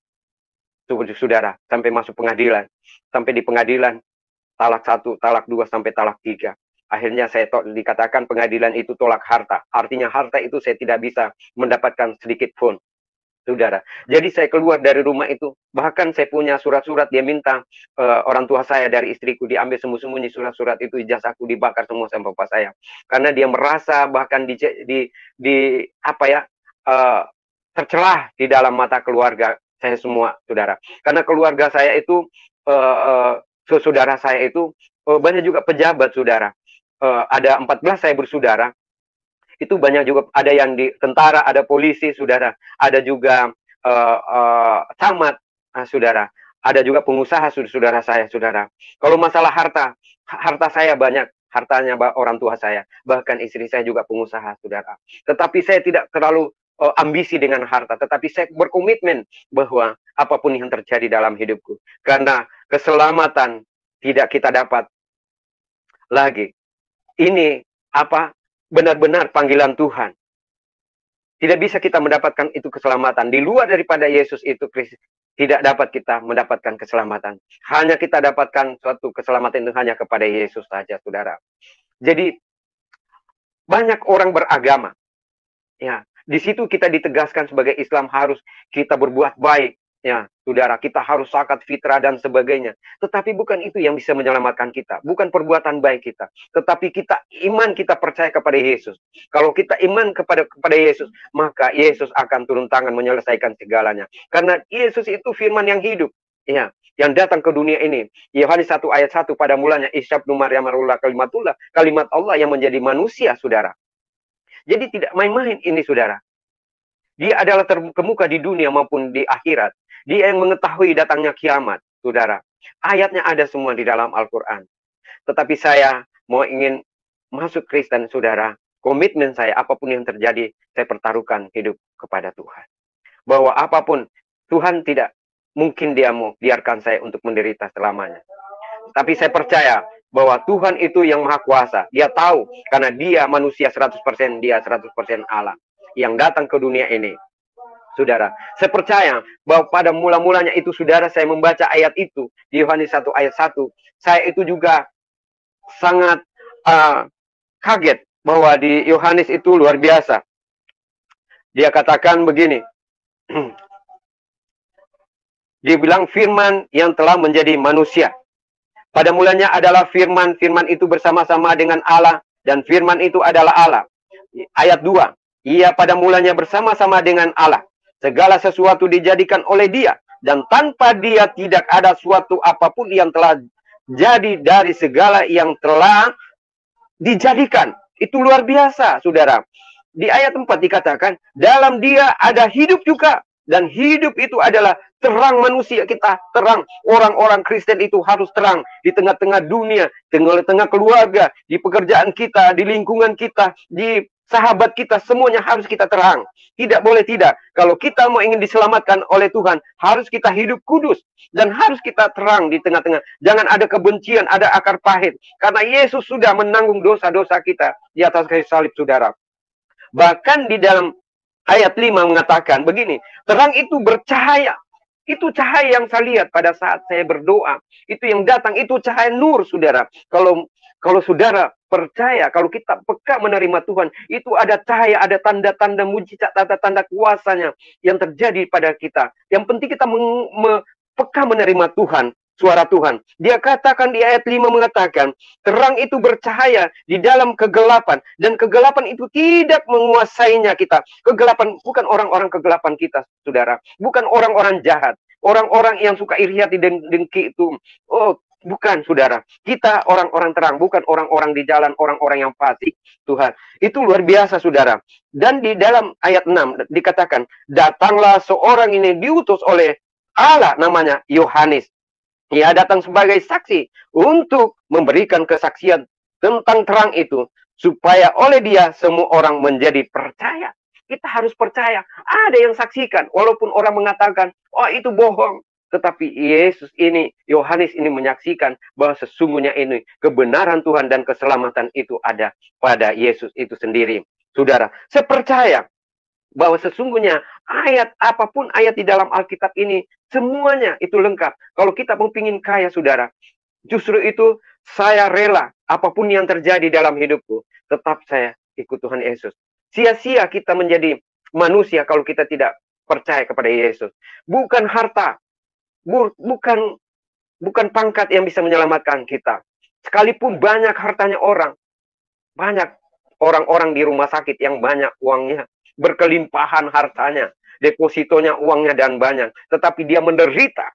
[SPEAKER 2] saudara, sampai masuk pengadilan. Sampai di pengadilan, talak 1, talak 2, sampai talak 3. Akhirnya saya dikatakan pengadilan itu tolak harta. Artinya harta itu saya tidak bisa mendapatkan sedikit pun, saudara. Jadi saya keluar dari rumah itu, bahkan saya punya surat-surat, dia minta orang tua saya dari istriku diambil sembunyi-sembunyi surat-surat itu, ijazahku dibakar semua sama bapak saya. Karena dia merasa bahkan tercelah di dalam mata keluarga saya semua, saudara. Karena keluarga saya itu, saudara saya itu banyak juga pejabat, saudara. Ada 14 saya bersaudara. Itu banyak juga, ada yang di tentara, ada polisi, saudara, ada juga camat, saudara, ada juga pengusaha, saudara saya, saudara. Kalau masalah harta saya banyak, hartanya orang tua saya, bahkan istri saya juga pengusaha, saudara. Tetapi saya tidak terlalu ambisi dengan harta, tetapi saya berkomitmen bahwa apapun yang terjadi dalam hidupku, karena keselamatan tidak kita dapat lagi. Ini benar-benar panggilan Tuhan. Tidak bisa kita mendapatkan itu keselamatan. Di luar daripada Yesus itu, tidak dapat kita mendapatkan keselamatan. Hanya kita dapatkan suatu keselamatan itu hanya kepada Yesus saja, saudara. Jadi, banyak orang beragama. Ya, di situ kita ditegaskan sebagai Islam harus kita berbuat baik. Ya, saudara, kita harus zakat, fitrah, dan sebagainya. Tetapi bukan itu yang bisa menyelamatkan kita. Bukan perbuatan baik kita. Tetapi iman kita percaya kepada Yesus. Kalau kita iman kepada Yesus, maka Yesus akan turun tangan menyelesaikan segalanya. Karena Yesus itu firman yang hidup. Ya, yang datang ke dunia ini. Yohanes 1 ayat 1, pada mulanya Isa bin Maryam kalimatullah, kalimat Allah yang menjadi manusia, saudara. Jadi tidak main-main ini, saudara. Dia adalah terkemuka di dunia maupun di akhirat. Dia yang mengetahui datangnya kiamat, saudara. Ayatnya ada semua di dalam Al-Quran. Tetapi saya mau ingin masuk Kristen, saudara, komitmen saya, apapun yang terjadi, saya pertaruhkan hidup kepada Tuhan. Bahwa apapun, Tuhan tidak mungkin dia mau biarkan saya untuk menderita selamanya. Tapi saya percaya bahwa Tuhan itu yang maha kuasa. Dia tahu, karena dia manusia 100%, dia 100% Allah yang datang ke dunia ini. Saudara, saya percaya bahwa pada mula-mulanya itu, saudara, saya membaca ayat itu di Yohanes 1 ayat 1, saya itu juga sangat kaget bahwa di Yohanes itu luar biasa. Dia katakan begini, dia bilang firman yang telah menjadi manusia. Pada mulanya adalah firman, firman itu bersama-sama dengan Allah, dan firman itu adalah Allah. Ayat 2, ia pada mulanya bersama-sama dengan Allah. Segala sesuatu dijadikan oleh dia, dan tanpa dia tidak ada suatu apapun yang telah jadi dari segala yang telah dijadikan. Itu luar biasa, saudara. Di ayat 4 dikatakan, dalam dia ada hidup juga. Dan hidup itu adalah terang manusia kita. Terang orang-orang Kristen itu harus terang di tengah-tengah dunia, tengah-tengah keluarga, di pekerjaan kita, di lingkungan kita, di sahabat kita, semuanya harus kita terang. Tidak boleh tidak. Kalau kita mau ingin diselamatkan oleh Tuhan, harus kita hidup kudus. Dan harus kita terang di tengah-tengah. Jangan ada kebencian, ada akar pahit. Karena Yesus sudah menanggung dosa-dosa kita di atas kayu salib, saudara. Bahkan di dalam ayat 5 mengatakan begini, terang itu bercahaya. Itu cahaya yang saya lihat pada saat saya berdoa. Itu yang datang, itu cahaya nur, saudara. Kalau saudara percaya, kalau kita peka menerima Tuhan, itu ada cahaya, ada tanda-tanda mujizat, tanda-tanda kuasanya yang terjadi pada kita. Yang penting kita peka menerima Tuhan, suara Tuhan. Dia katakan di ayat 5 mengatakan, terang itu bercahaya di dalam kegelapan, dan kegelapan itu tidak menguasainya kita. Kegelapan bukan orang-orang kegelapan kita, saudara. Bukan orang-orang jahat, orang-orang yang suka iri hati dan dengki itu. Oh, bukan, saudara. Kita orang-orang terang, bukan orang-orang di jalan, orang-orang yang fasik, Tuhan. Itu luar biasa, saudara. Dan di dalam ayat 6 dikatakan, datanglah seorang ini diutus oleh Allah, namanya Yohanes. Ia datang sebagai saksi untuk memberikan kesaksian tentang terang itu, supaya oleh dia semua orang menjadi percaya. Kita harus percaya. Ada yang saksikan, walaupun orang mengatakan, oh itu bohong. Tetapi Yesus ini, Yohanes ini menyaksikan bahwa sesungguhnya ini kebenaran Tuhan dan keselamatan itu ada pada Yesus itu sendiri. Saudara, saya percaya bahwa sesungguhnya ayat apapun ayat di dalam Alkitab ini, semuanya itu lengkap. Kalau kita mau pingin kaya, saudara, justru itu saya rela apapun yang terjadi dalam hidupku, tetap saya ikut Tuhan Yesus. Sia-sia kita menjadi manusia kalau kita tidak percaya kepada Yesus. Bukan harta, bukan pangkat yang bisa menyelamatkan kita. Sekalipun banyak hartanya orang, banyak orang-orang di rumah sakit yang banyak uangnya, berkelimpahan hartanya, depositonya uangnya dan banyak, tetapi dia menderita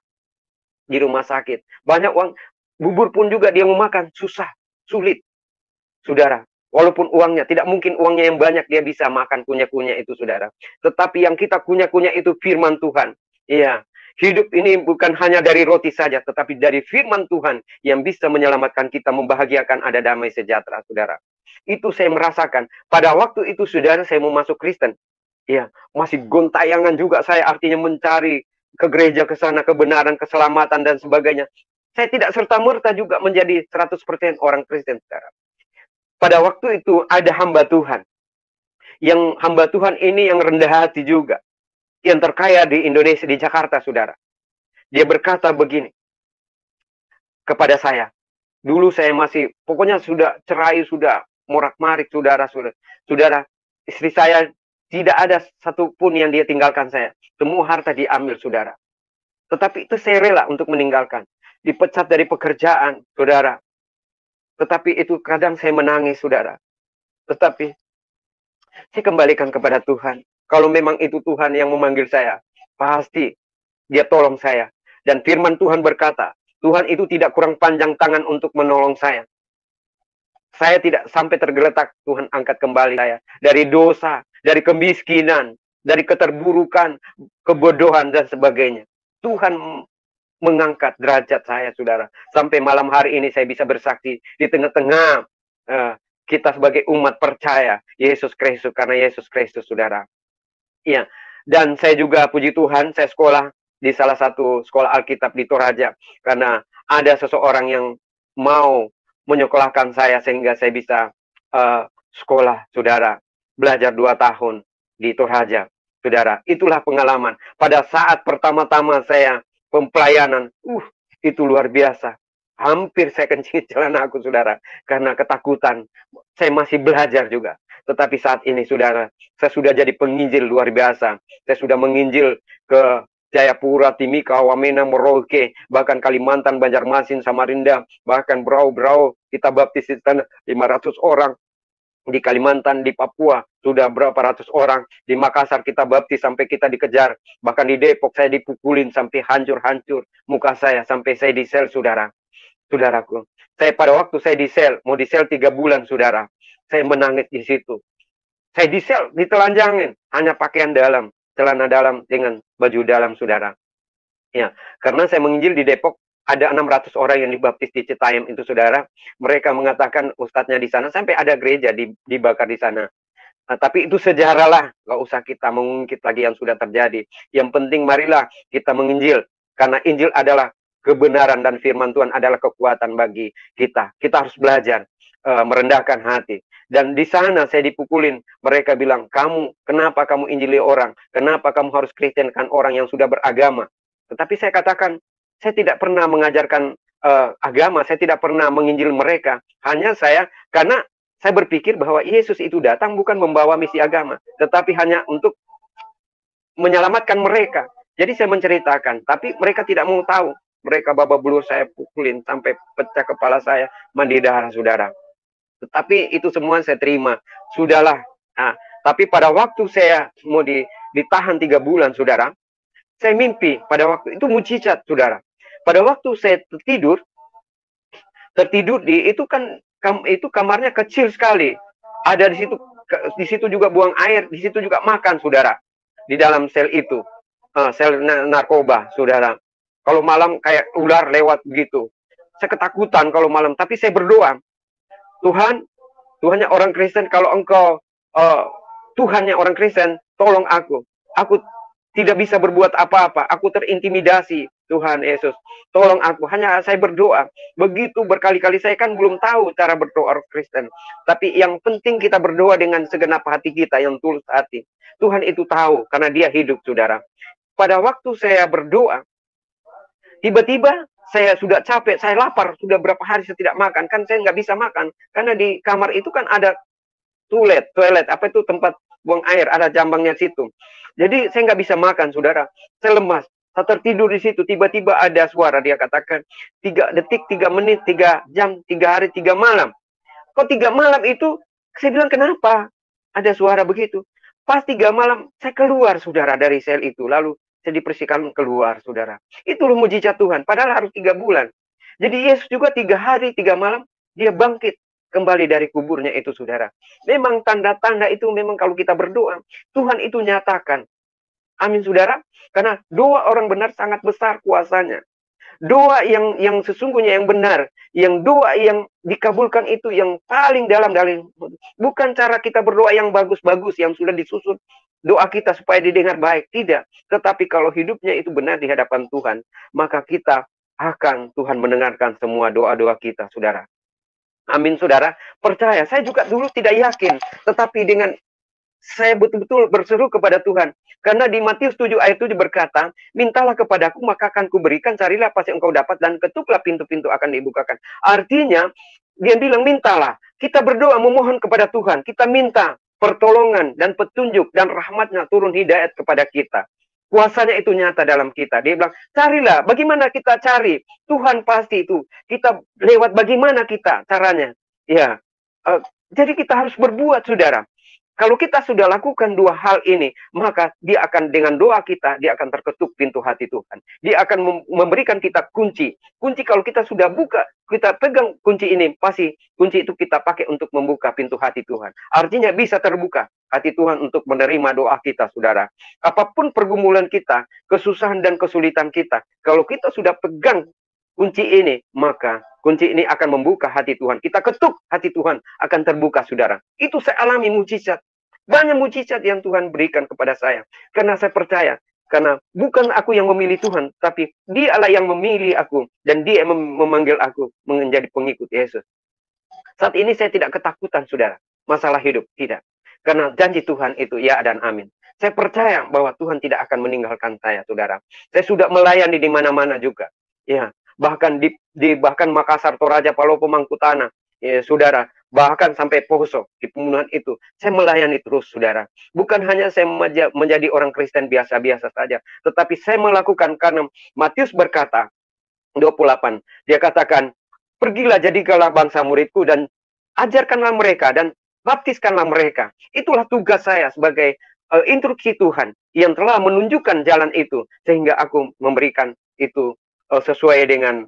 [SPEAKER 2] di rumah sakit. Banyak uang, bubur pun juga dia mau makan, susah, sulit. Saudara, walaupun uangnya, tidak mungkin uangnya yang banyak dia bisa makan kunyah-kunyah itu, saudara. Tetapi yang kita kunyah-kunyah itu firman Tuhan. Iya, hidup ini bukan hanya dari roti saja, tetapi dari firman Tuhan yang bisa menyelamatkan kita, membahagiakan, ada damai sejahtera, saudara. Itu saya merasakan. Pada waktu itu, saudara, saya mau masuk Kristen. Ya, masih gontayangan juga saya, artinya mencari ke gereja, ke sana, kebenaran, keselamatan, dan sebagainya. Saya tidak serta-merta juga menjadi 100% orang Kristen, saudara. Pada waktu itu, ada hamba Tuhan. Yang hamba Tuhan ini yang rendah hati juga. Yang terkaya di Indonesia, di Jakarta, saudara. Dia berkata begini kepada saya. Dulu saya masih, pokoknya sudah cerai, sudah morak-marik, saudara. Saudara, istri saya tidak ada satupun yang dia tinggalkan saya. Semua harta diambil, saudara. Tetapi itu saya rela untuk meninggalkan. Dipecat dari pekerjaan, saudara. Tetapi itu kadang saya menangis, saudara. Tetapi saya kembalikan kepada Tuhan. Kalau memang itu Tuhan yang memanggil saya, pasti dia tolong saya. Dan firman Tuhan berkata, Tuhan itu tidak kurang panjang tangan untuk menolong saya. Saya tidak sampai tergeletak, Tuhan angkat kembali saya. Dari dosa, dari kemiskinan, dari keterburukan, kebodohan, dan sebagainya. Tuhan mengangkat derajat saya, saudara. Sampai malam hari ini saya bisa bersaksi di tengah-tengah kita sebagai umat percaya Yesus Kristus, karena Yesus Kristus, saudara. Iya. Dan saya juga puji Tuhan, saya sekolah di salah satu sekolah Alkitab di Toraja, karena ada seseorang yang mau menyekolahkan saya sehingga saya bisa sekolah, saudara, belajar 2 tahun di Toraja, saudara. Itulah pengalaman. Pada saat pertama-tama saya pelayanan, itu luar biasa. Hampir saya kencing celana aku, saudara, karena ketakutan. Saya masih belajar juga. Tetapi saat ini, saudara, saya sudah jadi penginjil luar biasa. Saya sudah menginjil ke Jayapura, Timika, Wamena, Merauke, bahkan Kalimantan, Banjarmasin, Samarinda, bahkan Brau-Brau, kita baptis di sana 500 orang. Di Kalimantan, di Papua, sudah berapa ratus orang. Di Makassar kita baptis sampai kita dikejar. Bahkan di Depok saya dipukulin sampai hancur-hancur muka saya, sampai saya di sel, saudara. Saudaraku, saya pada waktu saya di sel, mau di sel 3 bulan, saudara. Saya menangis di situ. Saya di sel, ditelanjangin, hanya pakaian dalam, celana dalam dengan baju dalam, saudara. Ya, karena saya menginjil di Depok, ada 600 orang yang dibaptis di Citayam itu, saudara. Mereka mengatakan ustadznya di sana, sampai ada gereja dibakar di sana. Nah, tapi itu sejarah lah, nggak usah kita mengungkit lagi yang sudah terjadi. Yang penting marilah kita menginjil, karena Injil adalah kebenaran dan firman Tuhan adalah kekuatan bagi kita. Kita harus belajar merendahkan hati. Dan di sana saya dipukulin. Mereka bilang, kenapa kamu injili orang? Kenapa kamu harus kristenkan orang yang sudah beragama? Tetapi saya katakan, saya tidak pernah mengajarkan agama. Saya tidak pernah menginjil mereka. Hanya karena saya berpikir bahwa Yesus itu datang bukan membawa misi agama, tetapi hanya untuk menyelamatkan mereka. Jadi saya menceritakan, tapi mereka tidak mau tahu. Mereka babak belur, saya pukulin sampai pecah kepala saya, mandi darah, saudara. Tetapi itu semua saya terima. Sudahlah. Nah, tapi pada waktu saya mau ditahan 3 bulan, saudara, saya mimpi pada waktu itu mujizat, saudara. Pada waktu saya tertidur itu kamarnya kecil sekali. Ada di situ juga buang air, di situ juga makan, saudara. Di dalam sel itu, sel narkoba, saudara. Kalau malam kayak ular lewat begitu. Saya ketakutan kalau malam, tapi saya berdoa. Tuhannya orang Kristen, kalau engkau Tuhannya orang Kristen, tolong aku. Aku tidak bisa berbuat apa-apa. Aku terintimidasi, Tuhan Yesus. Tolong aku. Hanya saya berdoa. Begitu berkali-kali, saya kan belum tahu cara berdoa orang Kristen. Tapi yang penting kita berdoa dengan segenap hati kita, yang tulus hati. Tuhan itu tahu, karena dia hidup, saudara. Pada waktu saya berdoa, tiba-tiba saya sudah capek, saya lapar, sudah berapa hari saya tidak makan. Kan saya nggak bisa makan, karena di kamar itu kan ada toilet, tempat buang air, ada jambangnya situ. Jadi saya nggak bisa makan, saudara. Saya lemas, saya tertidur di situ. Tiba-tiba ada suara, dia katakan 3 detik, 3 menit, 3 jam, 3 hari, 3 malam. Kok 3 malam itu? Saya bilang, kenapa ada suara begitu? Pas 3 malam, saya keluar, saudara, dari sel itu. Lalu saya dipersikan keluar, saudara. Itulah mujizat Tuhan. Padahal harus 3 bulan. Jadi Yesus juga 3 hari, 3 malam, dia bangkit kembali dari kuburnya itu, saudara. Memang tanda-tanda itu memang kalau kita berdoa, Tuhan itu nyatakan. Amin, saudara. Karena doa orang benar sangat besar kuasanya. Doa yang sesungguhnya yang benar, yang doa yang dikabulkan itu yang paling dalam. Bukan cara kita berdoa yang bagus-bagus, yang sudah disusun doa kita supaya didengar baik. Tidak. Tetapi kalau hidupnya itu benar di hadapan Tuhan, maka kita akan Tuhan mendengarkan semua doa-doa kita, saudara. Amin, saudara. Percaya, saya juga dulu tidak yakin. Tetapi dengan saya betul-betul berseru kepada Tuhan. Karena di Matius 7 ayat 7 berkata, mintalah kepadaku maka akan kuberikan, carilah pasti engkau dapat, dan ketuklah pintu-pintu akan dibukakan. Artinya, dia bilang mintalah. Kita berdoa memohon kepada Tuhan. Kita minta pertolongan dan petunjuk dan rahmatnya turun hidayat kepada kita. Kuasanya itu nyata dalam kita. Dia bilang, carilah. Bagaimana kita cari? Tuhan pasti itu. Kita lewat bagaimana kita caranya. Ya. Jadi kita harus berbuat, saudara. Kalau kita sudah lakukan 2 hal ini, maka dia akan dengan doa kita, dia akan terketuk pintu hati Tuhan. Dia akan memberikan kita kunci. Kunci kalau kita sudah buka, kita pegang kunci ini, pasti kunci itu kita pakai untuk membuka pintu hati Tuhan. Artinya bisa terbuka hati Tuhan untuk menerima doa kita, saudara. Apapun pergumulan kita, kesusahan dan kesulitan kita, kalau kita sudah pegang kunci ini, maka kunci ini akan membuka hati Tuhan. Kita ketuk hati Tuhan akan terbuka, saudara. Itu saya alami mujizat. Banyak mujizat yang Tuhan berikan kepada saya. Karena saya percaya, karena bukan aku yang memilih Tuhan, tapi Dialah yang memilih aku. Dan Dia yang memanggil aku menjadi pengikut Yesus. Saat ini saya tidak ketakutan, saudara. Masalah hidup, tidak. Karena janji Tuhan itu ya dan amin. Saya percaya bahwa Tuhan tidak akan meninggalkan saya, saudara. Saya sudah melayani di mana-mana juga. Ya, bahkan di bahkan Makassar, Toraja, Palopo, Mangkutana, ya, saudara. Bahkan sampai Poso, di pembunuhan itu, saya melayani terus, saudara. Bukan hanya saya menjadi orang Kristen biasa-biasa saja, tetapi saya melakukan karena Matius berkata, 28, dia katakan, pergilah jadikanlah bangsa muridku dan ajarkanlah mereka dan baptiskanlah mereka. Itulah tugas saya sebagai instruksi Tuhan yang telah menunjukkan jalan itu, sehingga aku memberikan itu sesuai dengan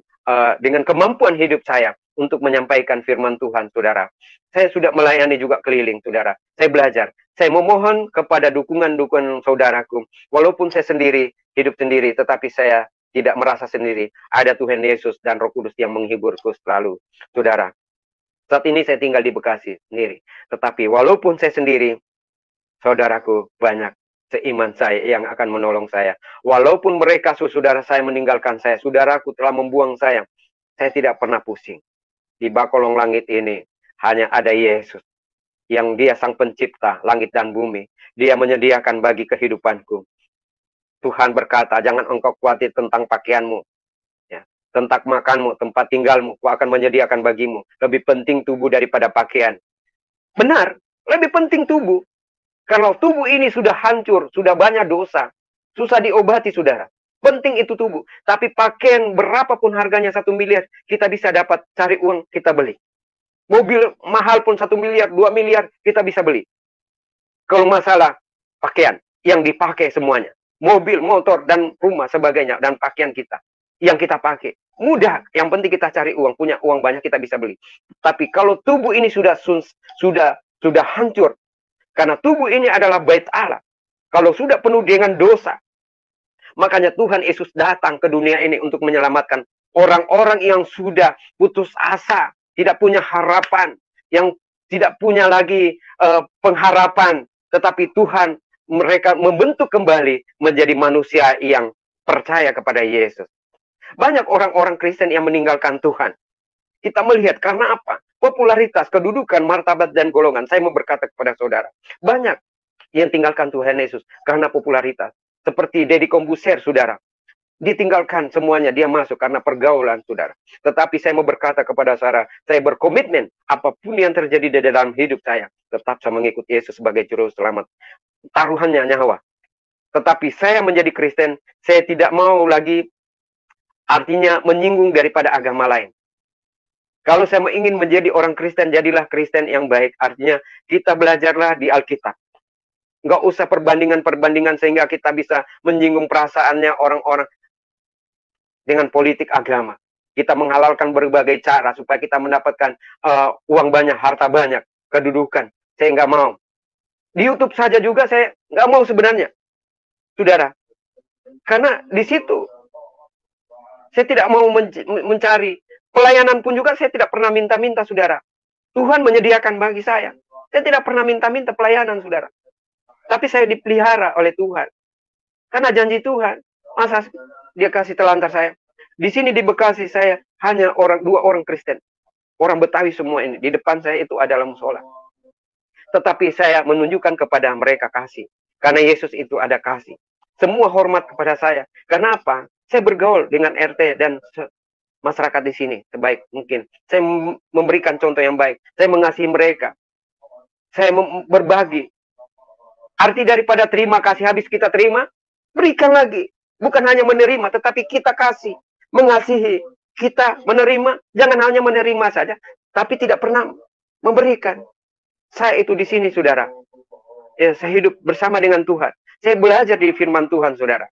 [SPEAKER 2] kemampuan hidup saya untuk menyampaikan firman Tuhan, saudara. Saya sudah melayani juga keliling, saudara. Saya belajar. Saya memohon kepada dukungan-dukungan saudaraku. Walaupun saya sendiri, hidup sendiri, tetapi saya tidak merasa sendiri. Ada Tuhan Yesus dan Roh Kudus yang menghiburku selalu, saudara. Saat ini saya tinggal di Bekasi sendiri. Tetapi walaupun saya sendiri, saudaraku banyak seiman saya yang akan menolong saya. Walaupun mereka, saudara saya meninggalkan saya, saudaraku telah membuang saya tidak pernah pusing. Di bak kolong langit ini hanya ada Yesus, yang Dia sang pencipta langit dan bumi. Dia menyediakan bagi kehidupanku. Tuhan berkata, jangan engkau khawatir tentang pakaianmu, ya, tentang makanmu, tempat tinggalmu, aku akan menyediakan bagimu. Lebih penting tubuh daripada pakaian. Benar, lebih penting tubuh. Kalau tubuh ini sudah hancur, sudah banyak dosa, susah diobati, saudara. Penting itu tubuh. Tapi pakaian berapapun harganya 1 miliar, kita bisa dapat, cari uang, kita beli. Mobil mahal pun 1 miliar, 2 miliar, kita bisa beli. Kalau masalah pakaian, yang dipakai semuanya. Mobil, motor, dan rumah sebagainya, dan pakaian kita. Yang kita pakai. Mudah, yang penting kita cari uang. Punya uang banyak, kita bisa beli. Tapi kalau tubuh ini sudah hancur, karena tubuh ini adalah bait Allah. Kalau sudah penuh dengan dosa, makanya Tuhan Yesus datang ke dunia ini untuk menyelamatkan orang-orang yang sudah putus asa, tidak punya harapan, yang tidak punya lagi pengharapan. Tetapi Tuhan mereka membentuk kembali menjadi manusia yang percaya kepada Yesus. Banyak orang-orang Kristen yang meninggalkan Tuhan. Kita melihat karena apa? Popularitas, kedudukan, martabat, dan golongan. Saya mau berkata kepada saudara, banyak yang tinggalkan Tuhan Yesus karena popularitas. Seperti Deddy Kombuser, saudara. Ditinggalkan semuanya, dia masuk karena pergaulan, saudara. Tetapi saya mau berkata kepada saudara, saya berkomitmen, apapun yang terjadi di dalam hidup saya, tetap saya mengikut Yesus sebagai juru selamat. Taruhannya nyawa. Tetapi saya menjadi Kristen, saya tidak mau lagi, artinya menyinggung daripada agama lain. Kalau saya ingin menjadi orang Kristen, jadilah Kristen yang baik. Artinya kita belajarlah di Alkitab. Nggak usah perbandingan-perbandingan sehingga kita bisa menyinggung perasaannya orang-orang dengan politik agama. Kita menghalalkan berbagai cara supaya kita mendapatkan uang banyak, harta banyak, kedudukan. Saya nggak mau. Di YouTube saja juga saya nggak mau sebenarnya, saudara. Karena di situ saya tidak mau mencari. Pelayanan pun juga saya tidak pernah minta-minta, saudara. Tuhan menyediakan bagi saya. Saya tidak pernah minta-minta pelayanan, saudara. Tapi saya dipelihara oleh Tuhan. Karena janji Tuhan. Masa dia kasih telantar saya. Di sini di Bekasi saya hanya 2 orang Kristen. Orang Betawi semua ini. Di depan saya itu adalah musola. Tetapi saya menunjukkan kepada mereka kasih. Karena Yesus itu ada kasih. Semua hormat kepada saya. Karena apa? Saya bergaul dengan RT dan masyarakat di sini sebaik mungkin. Saya memberikan contoh yang baik. Saya mengasihi mereka. Saya berbagi. Arti daripada terima kasih habis kita terima, berikan lagi. Bukan hanya menerima, tetapi kita kasih. Mengasihi. Kita menerima, jangan hanya menerima saja, tapi tidak pernah memberikan. Saya itu di sini, saudara. Ya, saya hidup bersama dengan Tuhan. Saya belajar di firman Tuhan, saudara.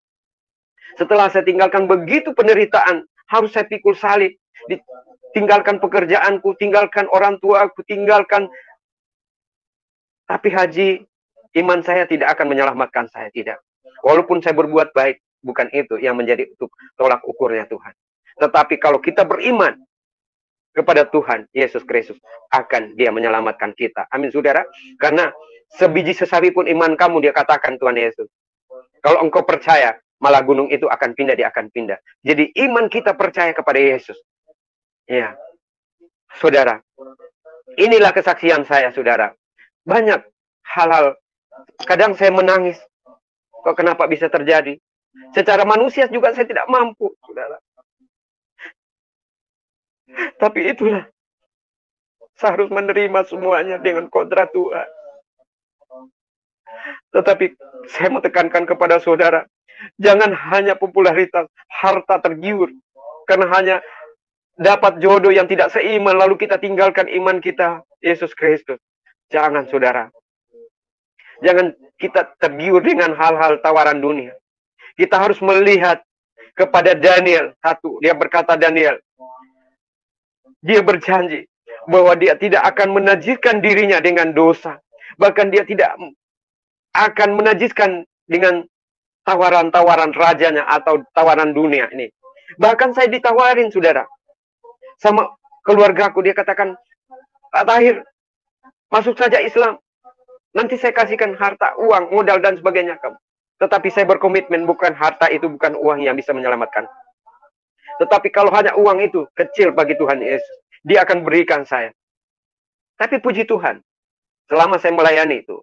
[SPEAKER 2] Setelah saya tinggalkan begitu penderitaan, harus saya pikul salib, tinggalkan pekerjaanku, tinggalkan orang tua aku, tinggalkan. Tapi haji, iman saya tidak akan menyelamatkan saya, tidak. Walaupun saya berbuat baik, bukan itu yang menjadi tolak ukurnya Tuhan. Tetapi kalau kita beriman kepada Tuhan Yesus Kristus, akan Dia menyelamatkan kita. Amin, saudara. Karena sebiji sesawi pun iman kamu, Dia katakan Tuhan Yesus. Kalau engkau percaya, malah gunung itu akan pindah, dia akan pindah. Jadi iman kita percaya kepada Yesus. Ya, saudara. Inilah kesaksian saya, saudara. Banyak hal-hal, kadang saya menangis. Kok kenapa bisa terjadi? Secara manusia juga saya tidak mampu, saudara. Tapi itulah, saya harus menerima semuanya dengan kodrat Tuhan. Tetapi saya mau tekankan kepada saudara, jangan hanya popularitas, harta tergiur. Karena hanya dapat jodoh yang tidak seiman, lalu kita tinggalkan iman kita, Yesus Kristus. Jangan, saudara. Jangan kita tergiur dengan hal-hal tawaran dunia. Kita harus melihat kepada Daniel. Satu, dia berkata Daniel, dia berjanji bahwa dia tidak akan menajiskan dirinya dengan dosa. Bahkan dia tidak akan menajiskan dengan tawaran-tawaran rajanya atau tawaran dunia ini. Bahkan saya ditawarin, saudara, sama keluargaku. Dia katakan, Pak Tahir, masuk saja Islam. Nanti saya kasihkan harta, uang, modal, dan sebagainya kamu. Tetapi saya berkomitmen, bukan harta itu, bukan uang yang bisa menyelamatkan. Tetapi kalau hanya uang itu kecil bagi Tuhan Yesus, Dia akan berikan saya. Tapi puji Tuhan, selama saya melayani itu,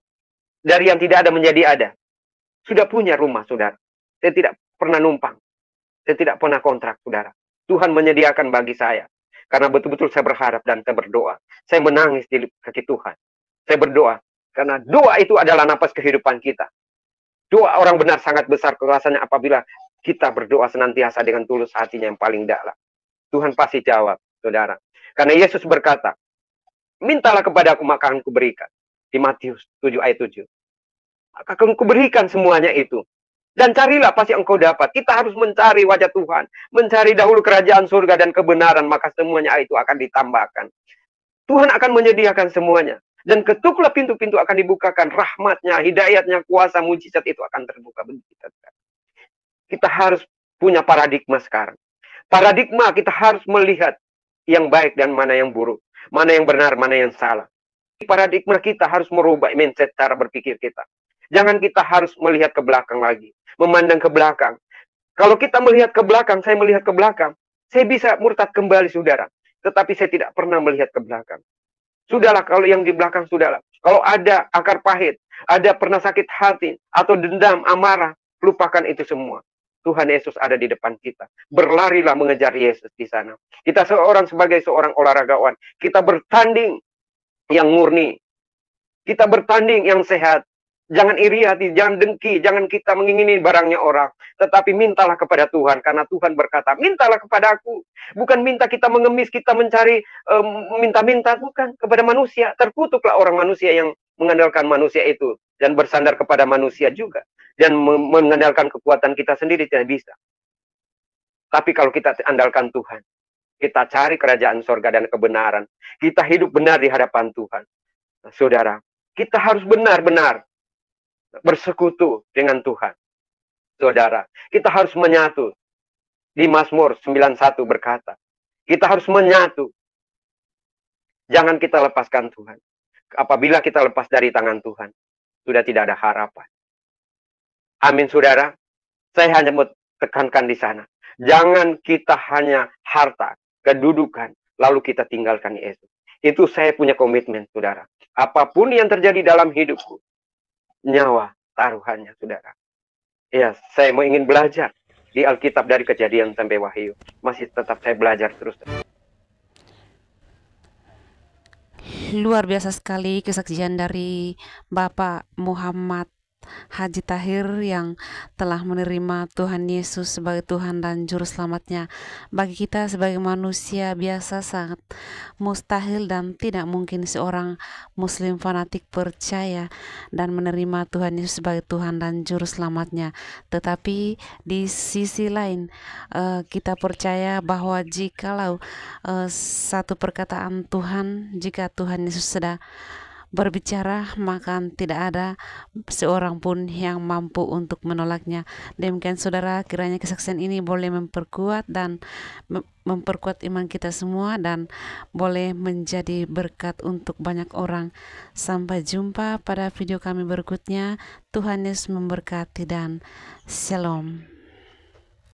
[SPEAKER 2] dari yang tidak ada menjadi ada. Sudah punya rumah, saudara. Saya tidak pernah numpang. Saya tidak pernah kontrak, saudara. Tuhan menyediakan bagi saya. Karena betul-betul saya berharap dan saya berdoa. Saya menangis di kaki Tuhan. Saya berdoa. Karena doa itu adalah napas kehidupan kita. Doa orang benar sangat besar kuasanya apabila kita berdoa senantiasa dengan tulus hatinya yang paling dalam. Tuhan pasti jawab, saudara. Karena Yesus berkata, mintalah kepadaku maka akan kuberikan. Di Matius 7 ayat 7. Maka akan kuberikan semuanya itu. Dan carilah pasti engkau dapat. Kita harus mencari wajah Tuhan. Mencari dahulu kerajaan surga dan kebenaran. Maka semuanya itu akan ditambahkan. Tuhan akan menyediakan semuanya. Dan ketuklah pintu-pintu akan dibukakan. Rahmatnya, hidayatnya, kuasa, mujizat itu akan terbuka bagi kita. Kita harus punya paradigma sekarang. Paradigma kita harus melihat yang baik dan mana yang buruk. Mana yang benar, mana yang salah. Paradigma kita harus merubah mindset cara berpikir kita. Jangan kita harus melihat ke belakang lagi. Memandang ke belakang. Kalau kita melihat ke belakang, saya melihat ke belakang. Saya bisa murtad kembali, saudara. Tetapi saya tidak pernah melihat ke belakang. Sudahlah, kalau yang di belakang, sudahlah. Kalau ada akar pahit, ada pernah sakit hati, atau dendam, amarah, lupakan itu semua. Tuhan Yesus ada di depan kita. Berlarilah mengejar Yesus di sana. Kita sebagai seorang olahragawan, kita bertanding yang murni. Kita bertanding yang sehat. Jangan iri hati, jangan dengki, jangan kita mengingini barangnya orang. Tetapi mintalah kepada Tuhan, karena Tuhan berkata, mintalah kepada aku. Bukan minta kita mengemis, kita mencari minta-minta, bukan kepada manusia. Terkutuklah orang manusia yang mengandalkan manusia itu. Dan bersandar kepada manusia juga. Dan mengandalkan kekuatan kita sendiri tidak bisa. Tapi kalau kita andalkan Tuhan, kita cari kerajaan sorga dan kebenaran. Kita hidup benar di hadapan Tuhan. Saudara, kita harus benar-benar bersekutu dengan Tuhan. Saudara, kita harus menyatu. Di Mazmur 91 berkata, kita harus menyatu. Jangan kita lepaskan Tuhan. Apabila kita lepas dari tangan Tuhan, sudah tidak ada harapan. Amin, saudara. Saya hanya mau tekankan di sana. Jangan kita hanya harta, kedudukan, lalu kita tinggalkan Yesus. Itu saya punya komitmen, saudara. Apapun yang terjadi dalam hidupku, nyawa taruhannya, saudara. Ya, saya mau ingin belajar di Alkitab dari Kejadian sampai Wahyu. Masih tetap saya belajar terus.
[SPEAKER 1] Luar biasa sekali kesaksian dari Bapak Muhammad Haji Tahir yang telah menerima Tuhan Yesus sebagai Tuhan dan Juru Selamatnya. Bagi kita sebagai manusia biasa sangat mustahil dan tidak mungkin seorang Muslim fanatik percaya dan menerima Tuhan Yesus sebagai Tuhan dan Juru Selamatnya. Tetapi di sisi lain kita percaya bahwa jikalau satu perkataan Tuhan, jika Tuhan Yesus sudah berbicara, maka tidak ada seorang pun yang mampu untuk menolaknya. Demikian saudara, kiranya kesaksian ini boleh memperkuat dan memperkuat iman kita semua dan boleh menjadi berkat untuk banyak orang. Sampai jumpa pada video kami berikutnya. Tuhan Yesus memberkati dan Shalom.